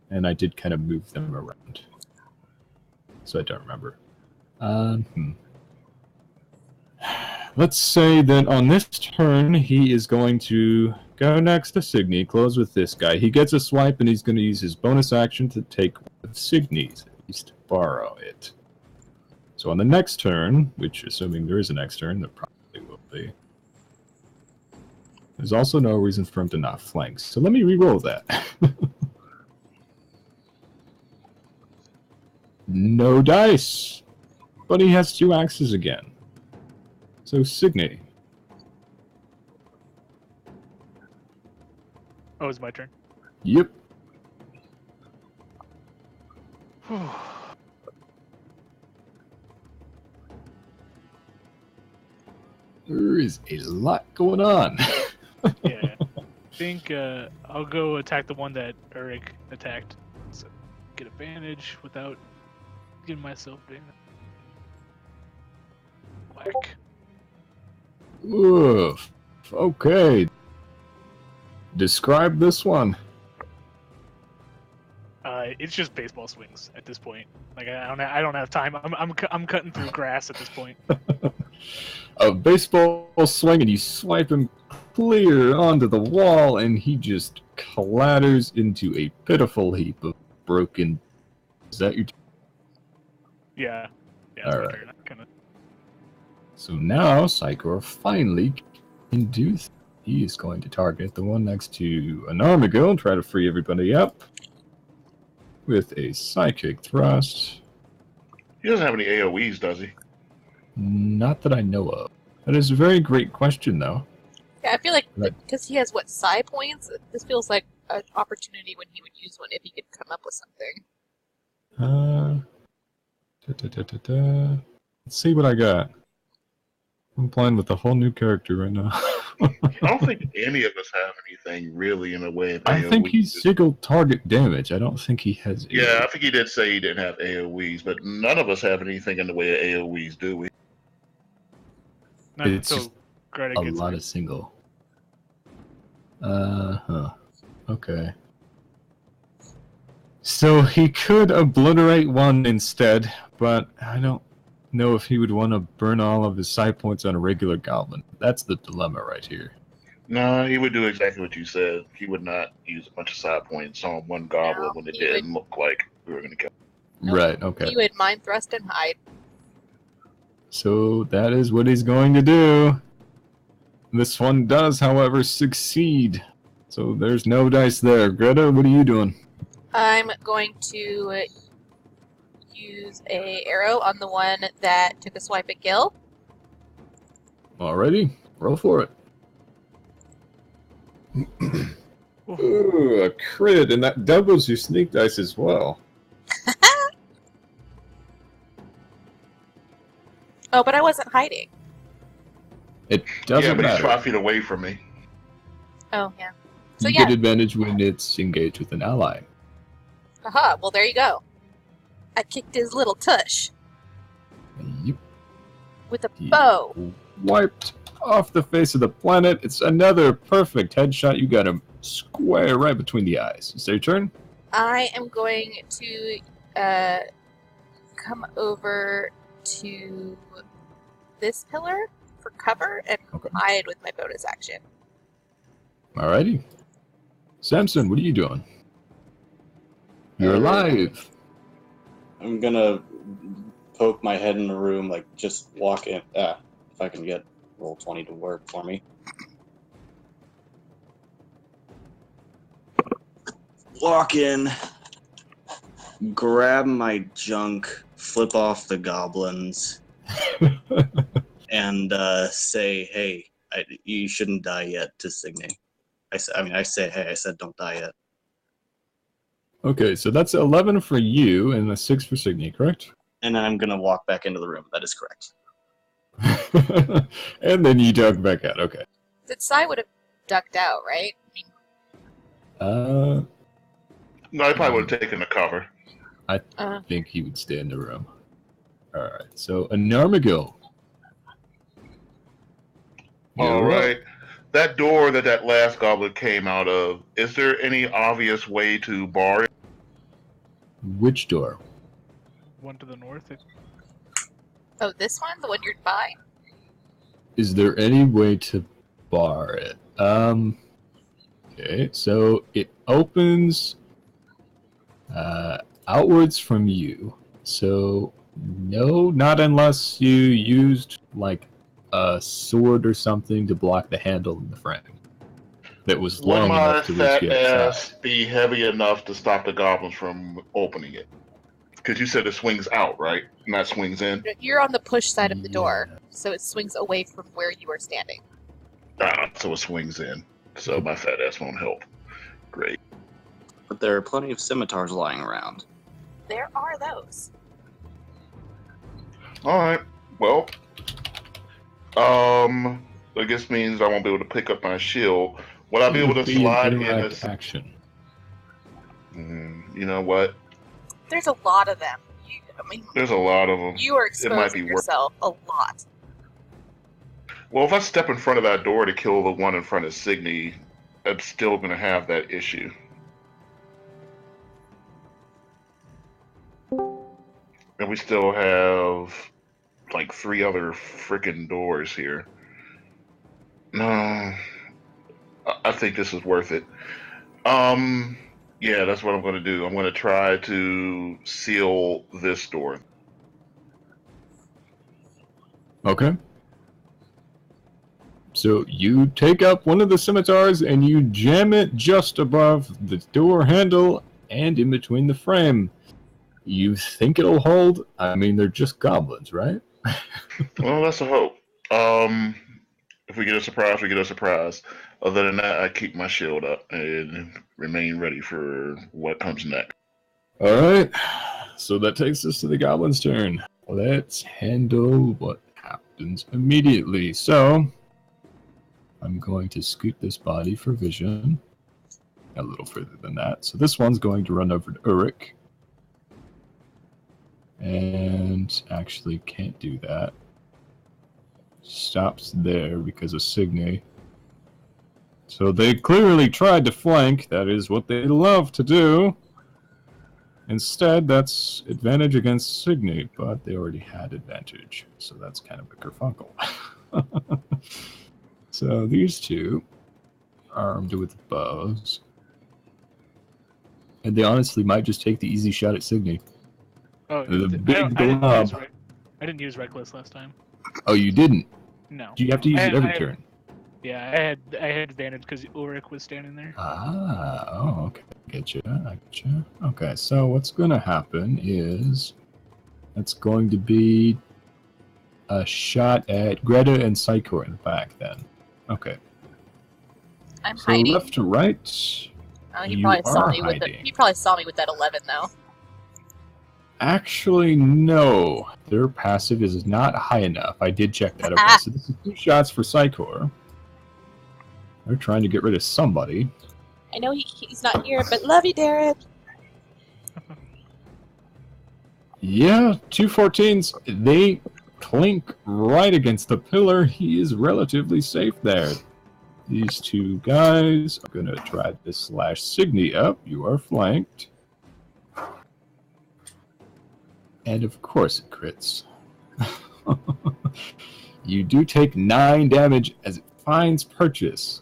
And I did kind of move them around. So I don't remember. Let's say that on this turn, he is going to go next to Signy, close with this guy. He gets a swipe, and he's going to use his bonus action to take one of Signy's, at least borrow it. So on the next turn, which, assuming there is a next turn, there probably will be, there's also no reason for him to not flank. So let me re-roll that. No dice! But he has 2 axes again. So Signy. Oh, it's my turn. Yep. There is a lot going on. Yeah. I think I'll go attack the one that Ulrich attacked. So get advantage without getting myself damage. Whack. Oof. Okay. Describe this one. It's just baseball swings at this point. Like I don't have time. I'm cutting through grass at this point. A baseball swing, and you swipe him clear onto the wall, and he just clatters into a pitiful heap of broken... Is that your... Yeah. All right. So now Psychor finally can do this. He is going to target the one next to an Armigil and try to free everybody up with a psychic thrust. He doesn't have any AoEs, does he? Not that I know of. That is a very great question, though. Yeah, I feel like because he has, psi points, this feels like an opportunity when he would use one if he could come up with something. Let's see what I got. I'm playing with a whole new character right now. I don't think any of us have anything really in the way of AoE. I think he's single target damage. I don't think he has. Yeah, I think he did say he didn't have AoEs, but none of us have anything in the way of AoEs, do we? Not It's until just Greta a gets lot it. of single. Okay. So he could obliterate one instead, but I don't know if he would want to burn all of his side points on a regular goblin. That's the dilemma right here. No, he would do exactly what you said. He would not use a bunch of side points on one goblin when it he didn't look like we were going to kill. Nope. Right, okay. He would mind thrust and hide. So that is what he's going to do. This one does, however, succeed. So there's no dice there. Greta, what are you doing? I'm going to use a arrow on the one that took a swipe at Gil. Alrighty, roll for it. Ooh, a crit, and that doubles your sneak dice as well. Oh, but I wasn't hiding. It doesn't Yeah, but he's matter. 5 feet away from me. Oh, yeah. So, You yeah. get advantage when it's engaged with an ally. Aha, well, there you go. I kicked his little tush Yep. with a He bow. Wiped off the face of the planet. It's another perfect headshot. You got him square right between the eyes. Is it your turn? I am going to come over to this pillar for cover and Okay. hide with my bonus action. Alrighty. Samson, what are you doing? You're alive. I'm gonna poke my head in the room, like just walk in. If I can get roll 20 to work for me. Walk in, grab my junk, flip off the goblins, and say, "Hey, you shouldn't die yet." To Signe, I say, "Hey," I said, "Don't die yet." Okay, so that's 11 for you and a 6 for Signe, correct? And then I'm gonna walk back into the room. That is correct. And then you duck back out. Okay. That Sai would have ducked out, right? I mean, No, I probably would have taken the cover. I think he would stay in the room. Alright, so a Narmagil. All right. That door that last goblin came out of, is there any obvious way to bar it? Which door? One to the north. oh, this one? The one you're by? Is there any way to bar it? Okay, so it opens outwards from you. So no, not unless you used like a sword or something to block the handle in the frame that was Would long my enough to reach fat the other ass side. be heavy enough to stop the goblins from opening it? Because you said it swings out, right? Not swings in? You're on the push side of the door, Yeah. so it swings away from where you are standing. So it swings in. So my fat ass won't help. Great. But there are plenty of scimitars lying around. There are those. All right. Well, I guess means I won't be able to pick up my shield. Will I be able to It would an slide in interact this? action. You know what? There's a lot of them. There's a lot of them. You are It might be exposing worth- yourself a lot. Well, if I step in front of that door to kill the one in front of Signe, I'm still going to have that issue. And we still have like 3 other freaking doors here. No, I think this is worth it. Yeah, that's what I'm going to do. I'm going to try to seal this door. Okay. So you take up one of the scimitars and you jam it just above the door handle and in between the frame. You think it'll hold? I mean, they're just goblins, right? Well, that's a hope. If we get a surprise, we get a surprise. Other than that, I keep my shield up and remain ready for what comes next. All right. So that takes us to the goblin's turn. Let's handle what happens immediately. So, I'm going to scoot this body for vision. A little further than that. So this one's going to run over to Uruk. And actually can't do that. Stops there because of Signy. So they clearly tried to flank. That is what they love to do. Instead, that's advantage against Signy, but they already had advantage. So that's kind of a kerfunkle. So these two, armed with bows. And they honestly might just take the easy shot at Signy. Oh, The big glob. I didn't use Reckless last time. Oh, you didn't? No. Do you have to use it every turn? Yeah, I had advantage because Ulrich was standing there. Oh, okay. I get you. Okay, so what's going to happen is it's going to be a shot at Greta and Psychor in the back then. Okay. I'm So hiding. left to right. He You probably saw are me with hiding. he probably saw me with that 11 though. Actually, no. Their passive is not high enough. I did check that. Okay, so this is 2 shots for Psychor. They're trying to get rid of somebody. I know he's not here, but love you, Darren. Yeah, 2 14s. They clink right against the pillar. He is relatively safe there. These 2 guys are going to try to slash Signy up. You are flanked. And of course it crits. You do take 9 damage as it finds purchase.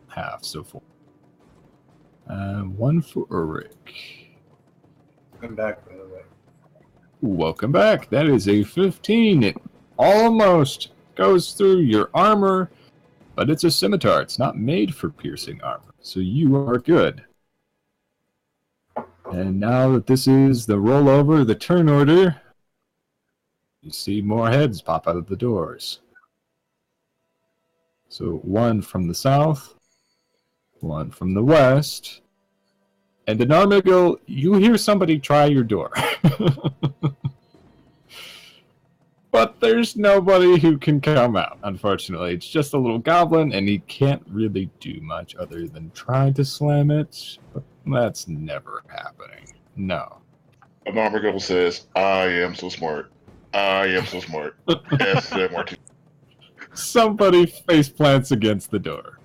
Half, so 4. 1 for Ulrich. I'm back, by the way. Welcome back. That is a 15. It almost goes through your armor, but it's a scimitar. It's not made for piercing armor, so you are good. And now that this is the rollover, the turn order, you see more heads pop out of the doors. So 1 from the south, 1 from the west, and an Armigel, you hear somebody try your door. But there's nobody who can come out, unfortunately. It's just a little goblin, and he can't really do much other than try to slam it. But that's never happening. No. A Marvel says, I am so smart. I am so smart. Yes, Martin. Somebody face plants against the door.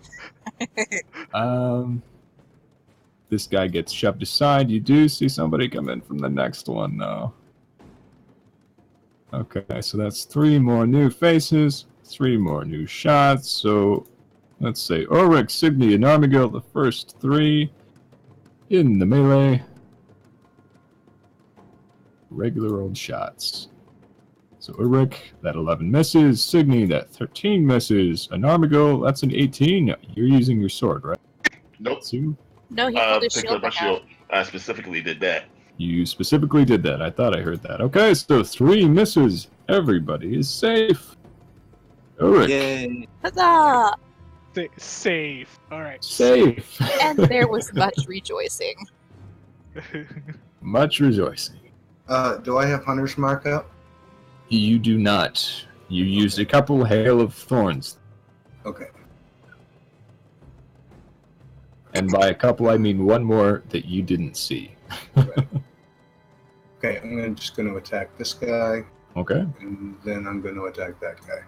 This guy gets shoved aside. You do see somebody come in from the next one, though. Okay, so that's 3 more new faces, 3 more new shots. So let's say Ulrich, Signy, and Armigel, the first 3 in the melee. Regular old shots. So Ulrich, that 11 misses. Signy, that 13 misses. An Armigel, that's an 18. You're using your sword, right? Nope. Sue? No, he pulled his Picked shield up my back out. shield. I specifically did that. You specifically did that. I thought I heard that. Okay, so 3 misses. Everybody is safe. Ulrich. Yay! Huzzah! Safe. All right. Safe. And there was much rejoicing. Much rejoicing. Do I have Hunter's Mark up? You do not. You used a couple Hail of Thorns. Okay. And by a couple, I mean 1 more that you didn't see. Right. Okay, I'm just going to attack this guy, Okay. and then I'm going to attack that guy.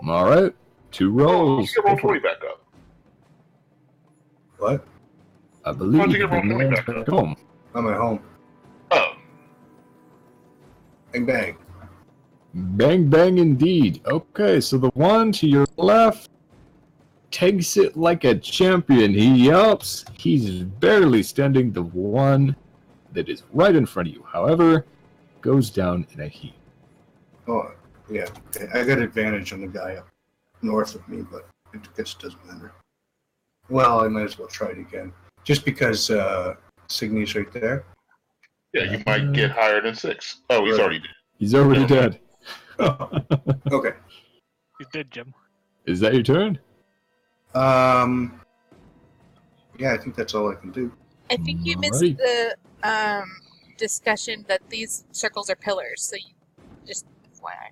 All right. 2 rolls. You can roll 20 back up. What? I believe How'd you get roll the 20 man's back up? home. I'm at home. Oh, Bang, bang. Bang, bang indeed. Okay, so the one to your left takes it like a champion. He yelps. He's barely standing. The one that is right in front of you, however, goes down in a heap. Oh, yeah. Okay. I got advantage on the guy up north of me, but it just doesn't matter. Well, I might as well try it again. Just because Signy's right there. yeah, you might get higher than 6. Oh, he's Right. already dead. He's already dead. Oh, okay. You did, Jim. Is that your turn? Yeah, I think that's all I can do. I think you missed Alrighty. the discussion that these circles are pillars, so you just FYI.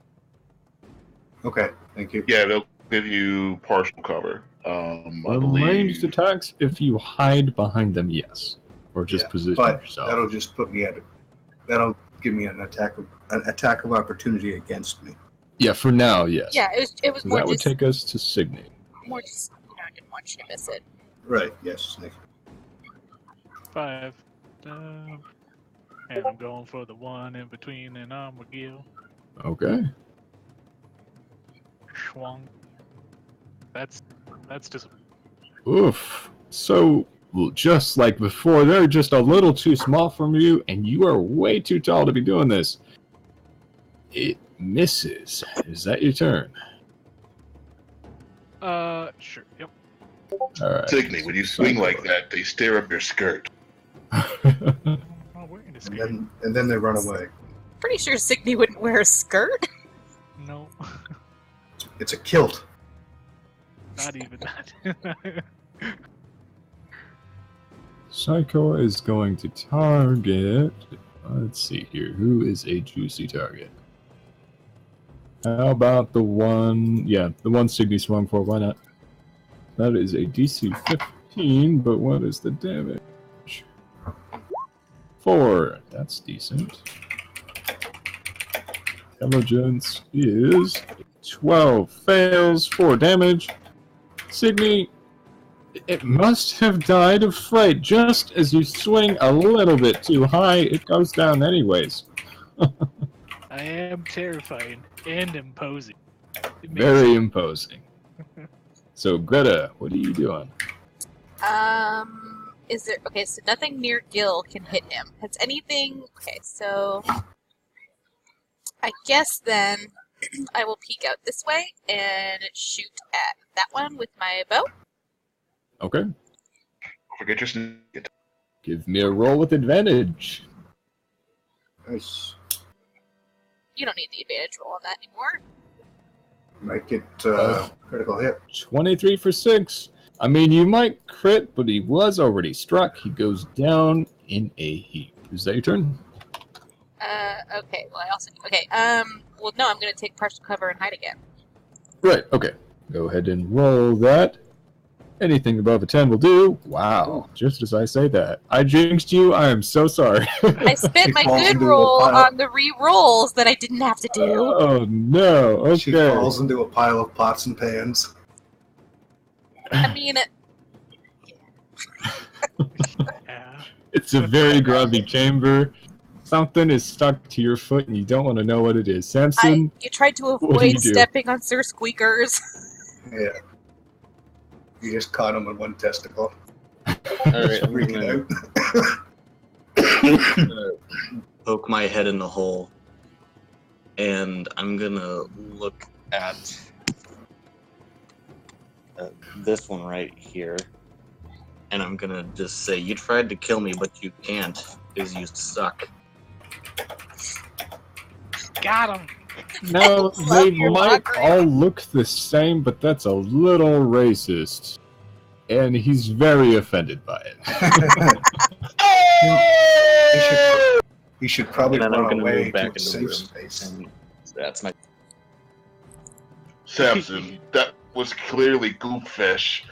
Okay, thank you. Yeah, they'll give you partial cover. The I believe. ranged attacks, if you hide behind them, yes. Or just position but yourself. that'll just put me that'll give me an attack of opportunity against me. Yeah, for now, yes. Yeah, it was So more that would just take us to Signy. more just I didn't want you to miss it. Right. Yes. Nick. 5. And I'm going for the one in between and Armageddon. Okay. Schwung. That's just Oof. So, well, just like before, they're just a little too small for you, and you are way too tall to be doing this. It misses. Is that your turn? sure. Yep. Alright. Signy, when you swing like that, they stare up your skirt. Oh, we're in a skirt. And then they run away. Pretty sure Signy wouldn't wear a skirt. No, It's a kilt. not even that. Psycho is going to target. Let's see here. Who is a juicy target? How about the one? Yeah, the one Signy swung for. Why not? That is a DC 15, but what is the damage? 4. That's decent. Intelligence is 12. Fails. 4 damage. Signy, it must have died of fright. Just as you swing a little bit too high, it goes down anyways. I am terrifying and imposing. Very imposing. So, Greta, what are you doing? Is there okay? So nothing near Gil can hit him. Has anything? Okay, so I guess then I will peek out this way and shoot at that one with my bow. Okay. Don't forget your sneak. Give me a roll with advantage. Nice. You don't need the advantage roll on that anymore. Might get critical hit. 23 for 6. I mean, you might crit, but he was already struck. He goes down in a heap. Is that your turn? Okay. Well, I also okay. Well, no, I'm gonna take partial cover and hide again. Right, okay. Go ahead and roll that. Anything above a 10 will do. Wow, just as I say that. I jinxed you. I am so sorry. I spent my falls good into a roll pile. on the re-rolls that I didn't have to do. Oh, no. She Okay. falls into a pile of pots and pans. I mean, Yeah. It's a very grubby chamber. Something is stuck to your foot, and you don't want to know what it is. Samson, you tried to What do avoid you do? stepping on Sir Squeakers. Yeah. You just caught him with one testicle. Alright, I'm Freaking gonna out. poke my head in the hole, and I'm gonna look at this one right here, and I'm gonna just say, you tried to kill me, but you can't, because you suck. Got him. now I they love your might mockery. all look the same, but that's a little racist. And he's very offended by it. He should probably And then I'm run gonna away move to a back in the safe room, space. and that's my... Samson, that was clearly Goopfish.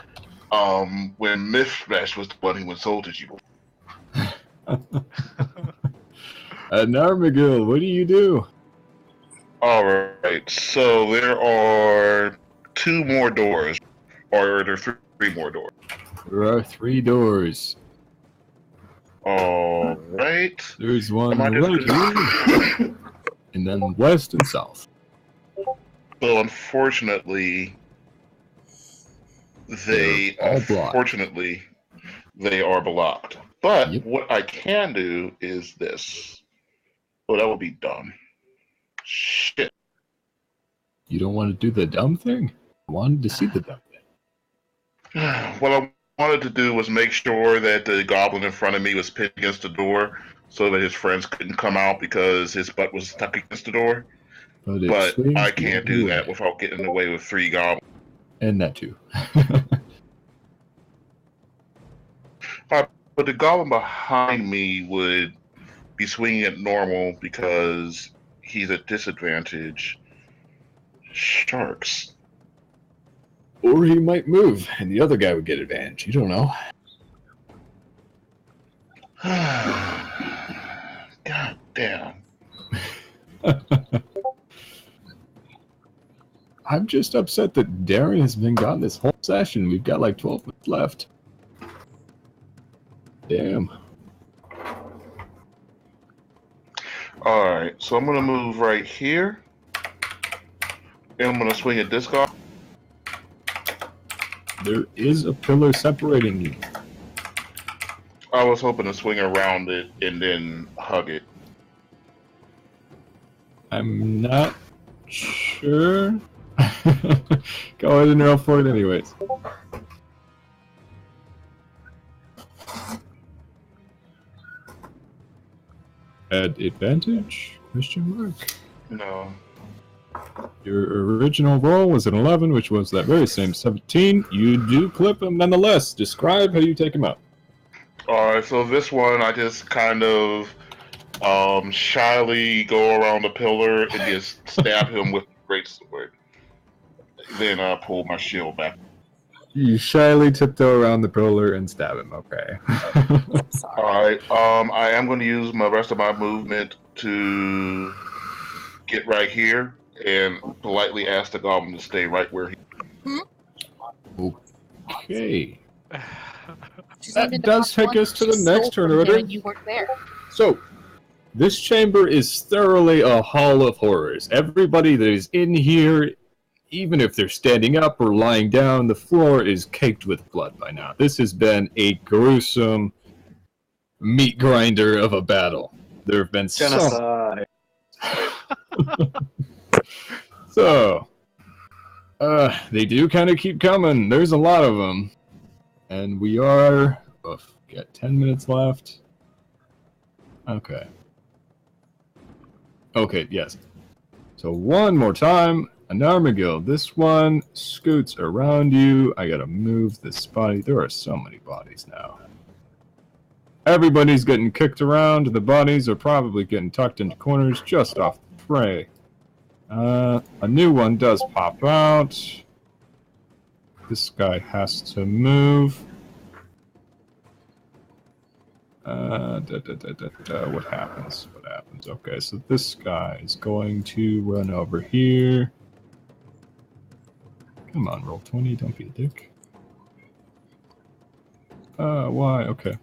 When Mythfish was the one who insulted you. Narmagil, what do you do? Alright, so there are 2 more doors. Or are there 3 more doors? There are 3 doors. Alright. There's one Am I just right here, and then west and south. So unfortunately, they They're all blocked. they are blocked. But Yep. what I can do is this. Oh, that would be dumb. Shit. You don't want to do the dumb thing? I wanted to see the dumb thing. What I wanted to do was make sure that the goblin in front of me was pinned against the door so that his friends couldn't come out because his butt was stuck against the door. But, But swings I the can't other do way. that without getting in the way with 3 goblins. And that too. But the goblin behind me would be swinging at normal because he's at disadvantage. Sharks. Or he might move, and the other guy would get advantage. You don't know. God damn. I'm just upset that Darren has been gone this whole session. We've got like 12 minutes left. Damn. Alright, so I'm gonna move right here. And I'm gonna swing at this guy. There is a pillar separating you. I was hoping to swing around it and then hug it. I'm not sure. Go ahead and roll for it anyways. At advantage? Question mark. No. Your original roll was an 11, which was that very same 17. You do clip him nonetheless. Describe how you take him out. Alright, so this one I just kind of shyly go around the pillar and just stab him with the greatsword. Then I pull my shield back. You shyly tiptoe around the pillar and stab him. Okay. Alright, I am going to use my rest of my movement to get right here and politely ask the goblin to stay right where he is. Okay. She's That even does the take us to the she next stole turn from him order. and you weren't there. So, this chamber is thoroughly a hall of horrors. Everybody that is in here, even if they're standing up or lying down, the floor is caked with blood by now. This has been a gruesome meat grinder of a battle. There have been Genocide. So, they do kind of keep coming. There's a lot of them. And we are... got 10 minutes left. Okay. Okay, yes. So one more time. An Armagil. This one scoots around you. I gotta move this body. There are so many bodies now. Everybody's getting kicked around. The bodies are probably getting tucked into corners just off the fray. A new one does pop out. This guy has to move. What happens? What happens? Okay, so this guy is going to run over here. Come on, roll 20. Don't be a dick. Why? Okay.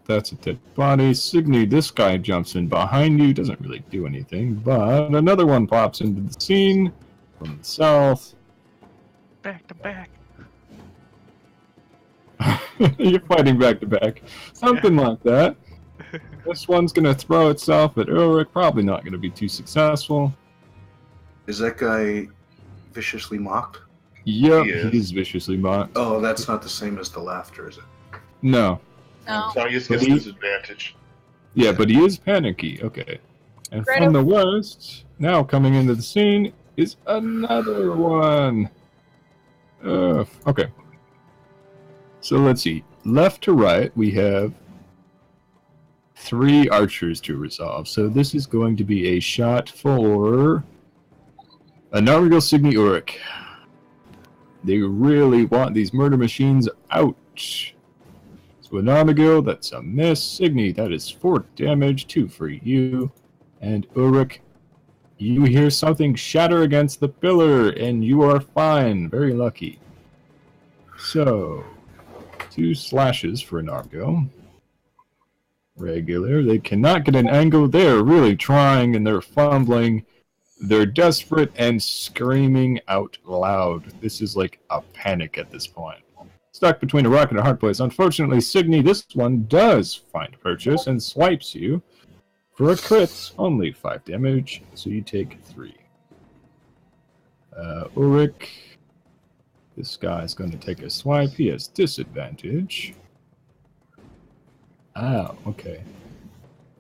That's a dead body. Signy, this guy jumps in behind you. Doesn't really do anything, but another one pops into the scene from the south. Back to back. You're fighting back to back. Something like that. This one's going to throw itself at Ulrich. Probably not going to be too successful. Is that guy viciously mocked? Yep, He is. he's viciously mocked. Oh, that's not the same as the laughter, is it? No. No. So I guess gets But he- disadvantage. Yeah, but he is panicky. Okay. And Right from the west, now coming into the scene, is another one. Okay. So let's see. Left to right, we have 3 archers to resolve. So this is going to be a shot for Anarmagil, Signy, Ulrich. They really want these murder machines out. So Anarmagil, that's a miss. Signy, that is 4 damage, 2 for you. And Ulrich, you hear something shatter against the pillar, and you are fine. Very lucky. So, 2 slashes for Anarmagil. Regular. They cannot get an angle. They're really trying, and they're fumbling. They're desperate and screaming out loud. This is like a panic at this point. Stuck between a rock and a hard place. Unfortunately, Signy, this one does find purchase and swipes you. For a crit, only 5 damage, so you take 3. Ulrich, this guy's going to take a swipe. He has disadvantage. Ow, okay.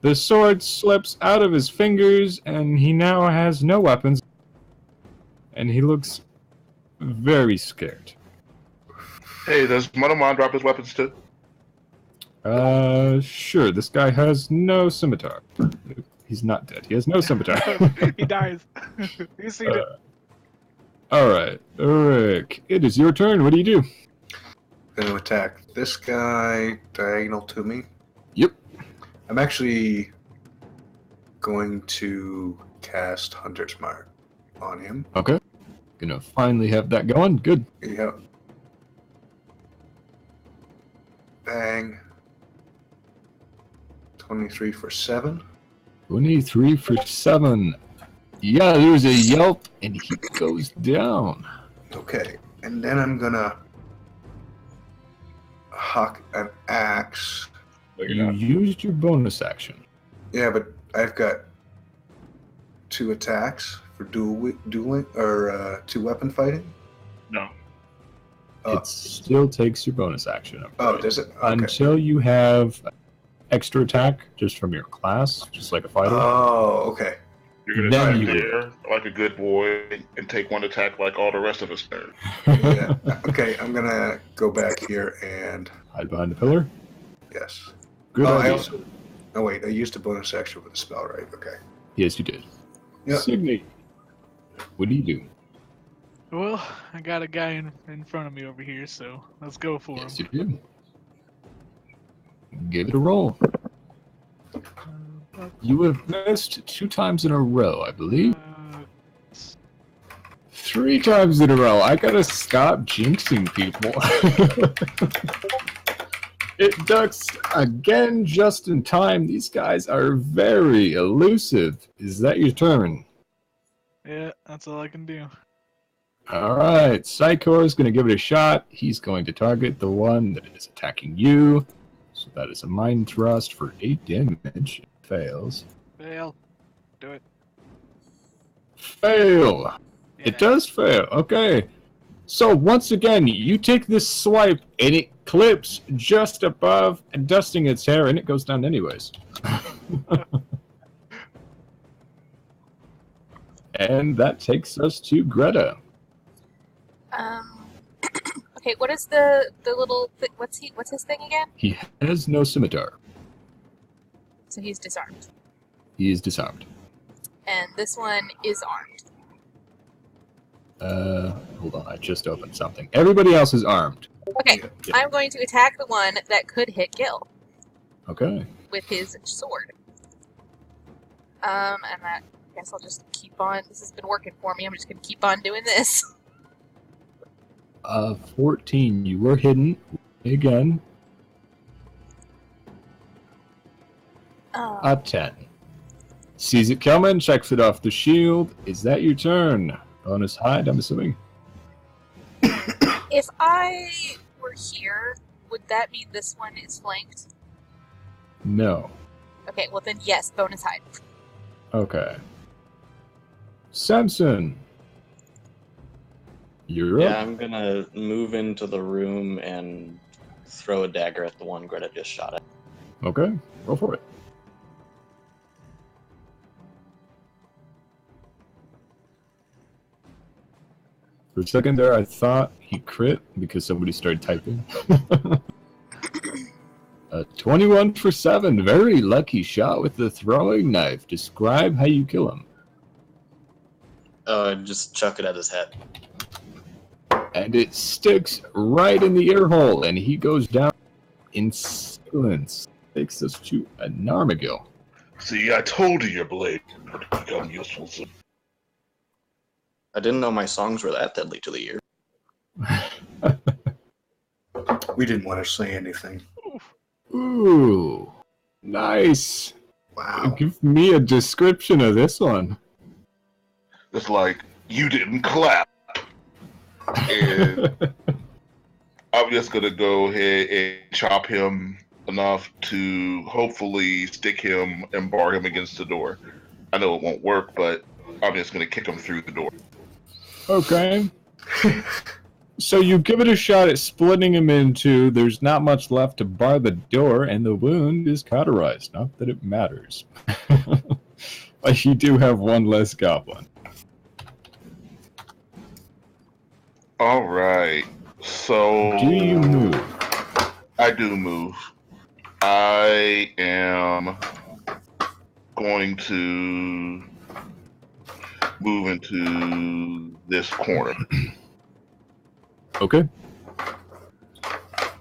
The sword slips out of his fingers, and he now has no weapons. And he looks very scared. Hey, does Monomon drop his weapons too? Sure. This guy has no scimitar. He's not dead. He has no scimitar. He dies. You seen it. Alright, Rick, it is your turn. What do you do? Going to attack this guy diagonal to me. Yep. I'm actually going to cast Hunter's Mark on him. Okay. Gonna finally have that going. Good. Yep. Bang. 23 for 7. 23 for 7. Yeah, there's a yelp, and he goes down. Okay. And then I'm gonna huck an axe. You used your bonus action. Yeah, but I've got 2 attacks for dueling or 2 weapon fighting. No. Oh, It still takes your bonus action. oh does it? Okay. Until you have extra attack just from your class, just like a fighter. Oh, okay. You're gonna Then stand you- there like a good boy and take one attack like all the rest of us do. Yeah. Okay, I'm gonna go back here and Hide behind the pillar. yes. Good Oh, I idea. also. Oh wait, I used a bonus action with the spell, right? Okay. Yes, you did. Yeah. Signy, what do you do? Well, I got a guy in front of me over here, so let's go for him. Yes, you do. Give it a roll. You have missed 2 times in a row, I believe. 3 times in a row. I gotta stop jinxing people. It ducks again just in time. These guys are very elusive. Is that your turn? Yeah, that's all I can do. Alright, Psychor is going to give it a shot. He's going to target the one that is attacking you. So that is a Mind Thrust for 8 damage. It fails. Fail. Do it. Fail! Yeah. It does fail. Okay. So once again, you take this swipe and it clips just above and dusting its hair, and it goes down anyways. And that takes us to Greta. Okay, what is the little what's his thing again? He has no scimitar. So he's disarmed, He is disarmed. and this one is armed. Hold on, I just opened something. Everybody else is armed. Okay, Yeah. I'm going to attack the one that could hit Gil Okay. with his sword. And I guess I'll just keep on. This has been working for me. I'm just going to keep on doing this. 14. You were hidden. Again. A 10. Sees it coming, checks it off the shield. Is that your turn? Bonus hide, I'm assuming. If I were here, would that mean this one is flanked? No. Okay, well then yes, bonus hide. Okay. Samson. You're Yeah, up. I'm gonna move into the room and throw a dagger at the one Greta just shot at. Okay, go for it. For a second there, I thought he crit because somebody started typing. 21 for 7. Very lucky shot with the throwing knife. Describe how you kill him. Just chuck it at his head. And it sticks right in the ear hole, and he goes down in silence. Takes us to an Narmagil. See, I told you your blade would become useful soon. I didn't know my songs were that deadly to the ear. We didn't want to say anything. Ooh, nice. Wow. Give me a description of this one. It's like, you didn't clap. And I'm just going to go ahead and chop him enough to hopefully stick him and bar him against the door. I know it won't work, but I'm just going to kick him through the door. Okay. So you give it a shot at splitting him in two. There's not much left to bar the door, and the wound is cauterized. Not that it matters. But you do have one less goblin. All right. So Do you move? I do move. I am going to move into this corner. Okay.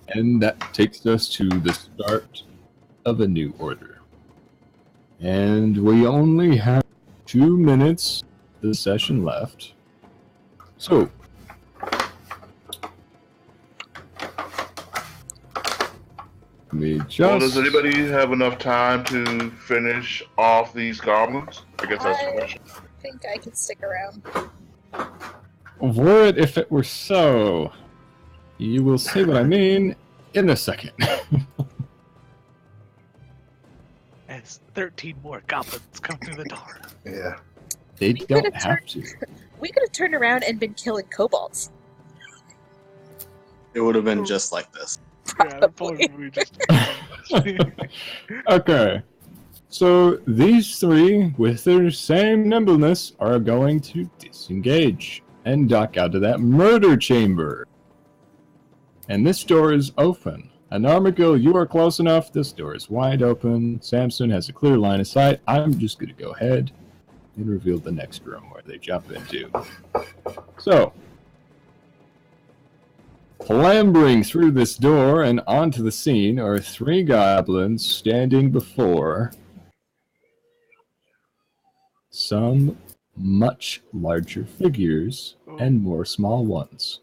And that takes us to the start of a new order. And we only have 2 minutes of the session left. So, Well, does anybody have enough time to finish off these goblins? I guess that's the question. I think I can stick around. Were it if it were so. You will see what I mean in a second. As 13 more goblins come through the door. Yeah. They We don't could've have to. We could have turned around and been killing kobolds. It would have been just like this. Yeah, that probably would be just. Okay. So these three, with their same nimbleness, are going to disengage and duck out of that murder chamber. And this door is open. And Armagil, you are close enough. This door is wide open. Samson has a clear line of sight. I'm just going to go ahead and reveal the next room where they jump into. So, clambering through this door and onto the scene are 3 goblins standing before some much larger figures and more small ones.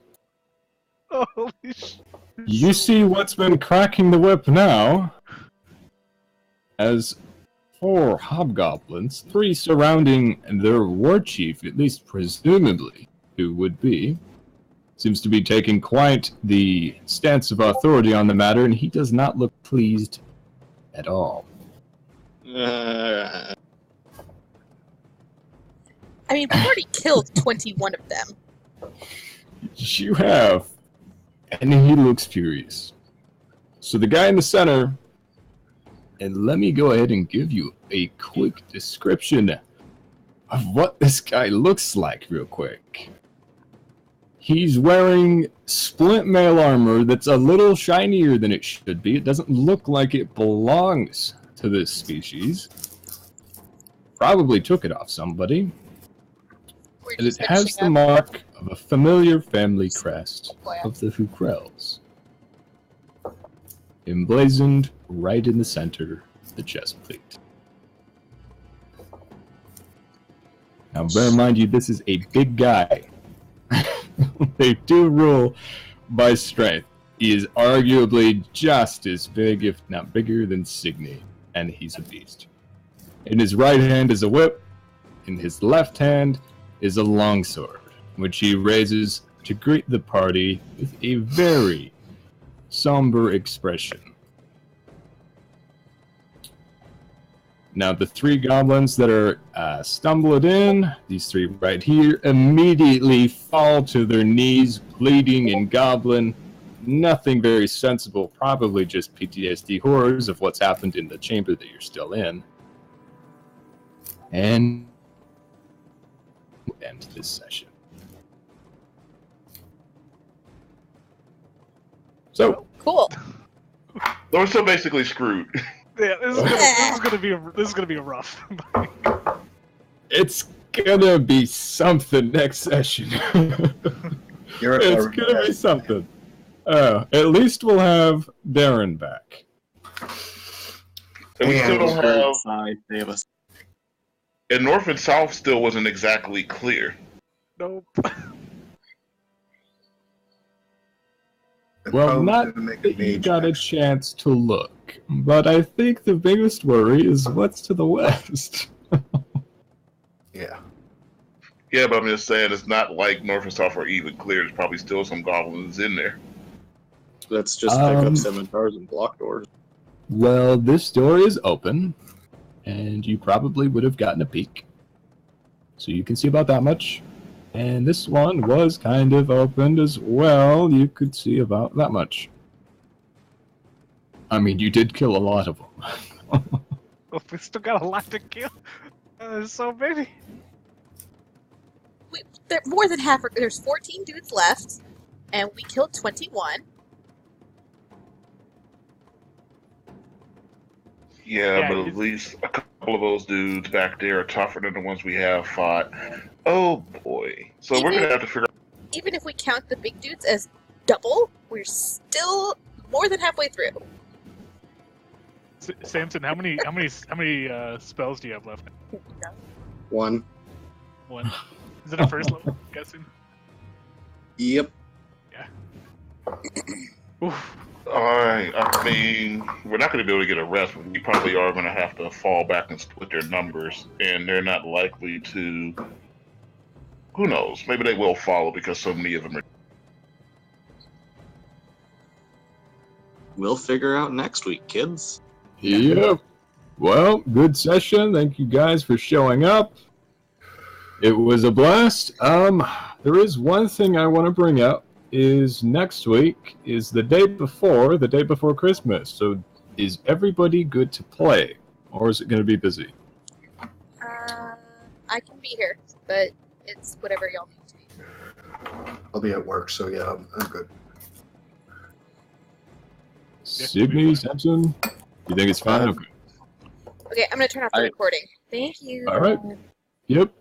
Holy shit. You see what's been cracking the whip now, as 4 hobgoblins, 3 surrounding their war chief, at least presumably, who would be, seems to be taking quite the stance of authority on the matter, and he does not look pleased at all. I mean, we've already killed 21 of them. You have, and he looks furious. So the guy in the center, and let me go ahead and give you a quick description of what this guy looks like real quick. He's wearing splint mail armor that's a little shinier than it should be. It doesn't look like it belongs to this species. Probably took it off somebody. We're And it just has finishing the up. mark of a familiar family crest of the Hukrels, emblazoned right in the center of the chest plate. Now bear in mind this is a big guy. They do rule by strength. He is arguably just as big, if not bigger, than Signy, and he's a beast. In his right hand is a whip, in his left hand is a longsword, which he raises to greet the party with a very somber expression. Now, the 3 goblins that are stumbled in, these 3 right here, immediately fall to their knees, bleeding in goblin. Nothing very sensible, probably just PTSD horrors of what's happened in the chamber that you're still in. And end this session. So, Cool. We're still basically screwed. Yeah, this is gonna be a rough. it's gonna be something next session. It's gonna be something. At least we'll have Darren back. And we still don't have. Side, Davis. And North and South still wasn't exactly clear. Nope. Well, not that you got a chance to look, but I think the biggest worry is what's to the west. Yeah. Yeah, but I'm just saying it's not like North and South are even clear. There's probably still some goblins in there. Let's just pick up scimitars and block doors. Well, this door is open, and you probably would have gotten a peek. So you can see about that much. And this one was kind of opened as well. You could see about that much. I mean, you did kill a lot of them. Oh, we still got a lot to kill. There's so many. More than half. There's 14 dudes left, and we killed 21. Yeah, Yeah, but at it's- least a All of those dudes back there are tougher than the ones we have fought. Oh boy. So we're going to have to figure out. Even if we count the big dudes as double, we're still more than halfway through. Samson, how many spells do you have left? One. One. Is it a first level? I'm guessing. Yep. Oof. Alright, I mean, we're not going to be able to get a rest, but we probably are going to have to fall back and split their numbers, and they're not likely to. Who knows? Maybe they will follow because so many of them are. We'll figure out next week, kids. Yep. Well, good session. Thank you guys for showing up. It was a blast. There is one thing I want to bring up. Is next week is the day before Christmas. So is everybody good to play, or is it going to be busy? I can be here, but it's whatever y'all need to be. I'll be at work, so yeah, I'm good. Sydney, Samson, you think it's fine? Okay. Okay, I'm gonna turn off the recording. Thank you. All right. Yep.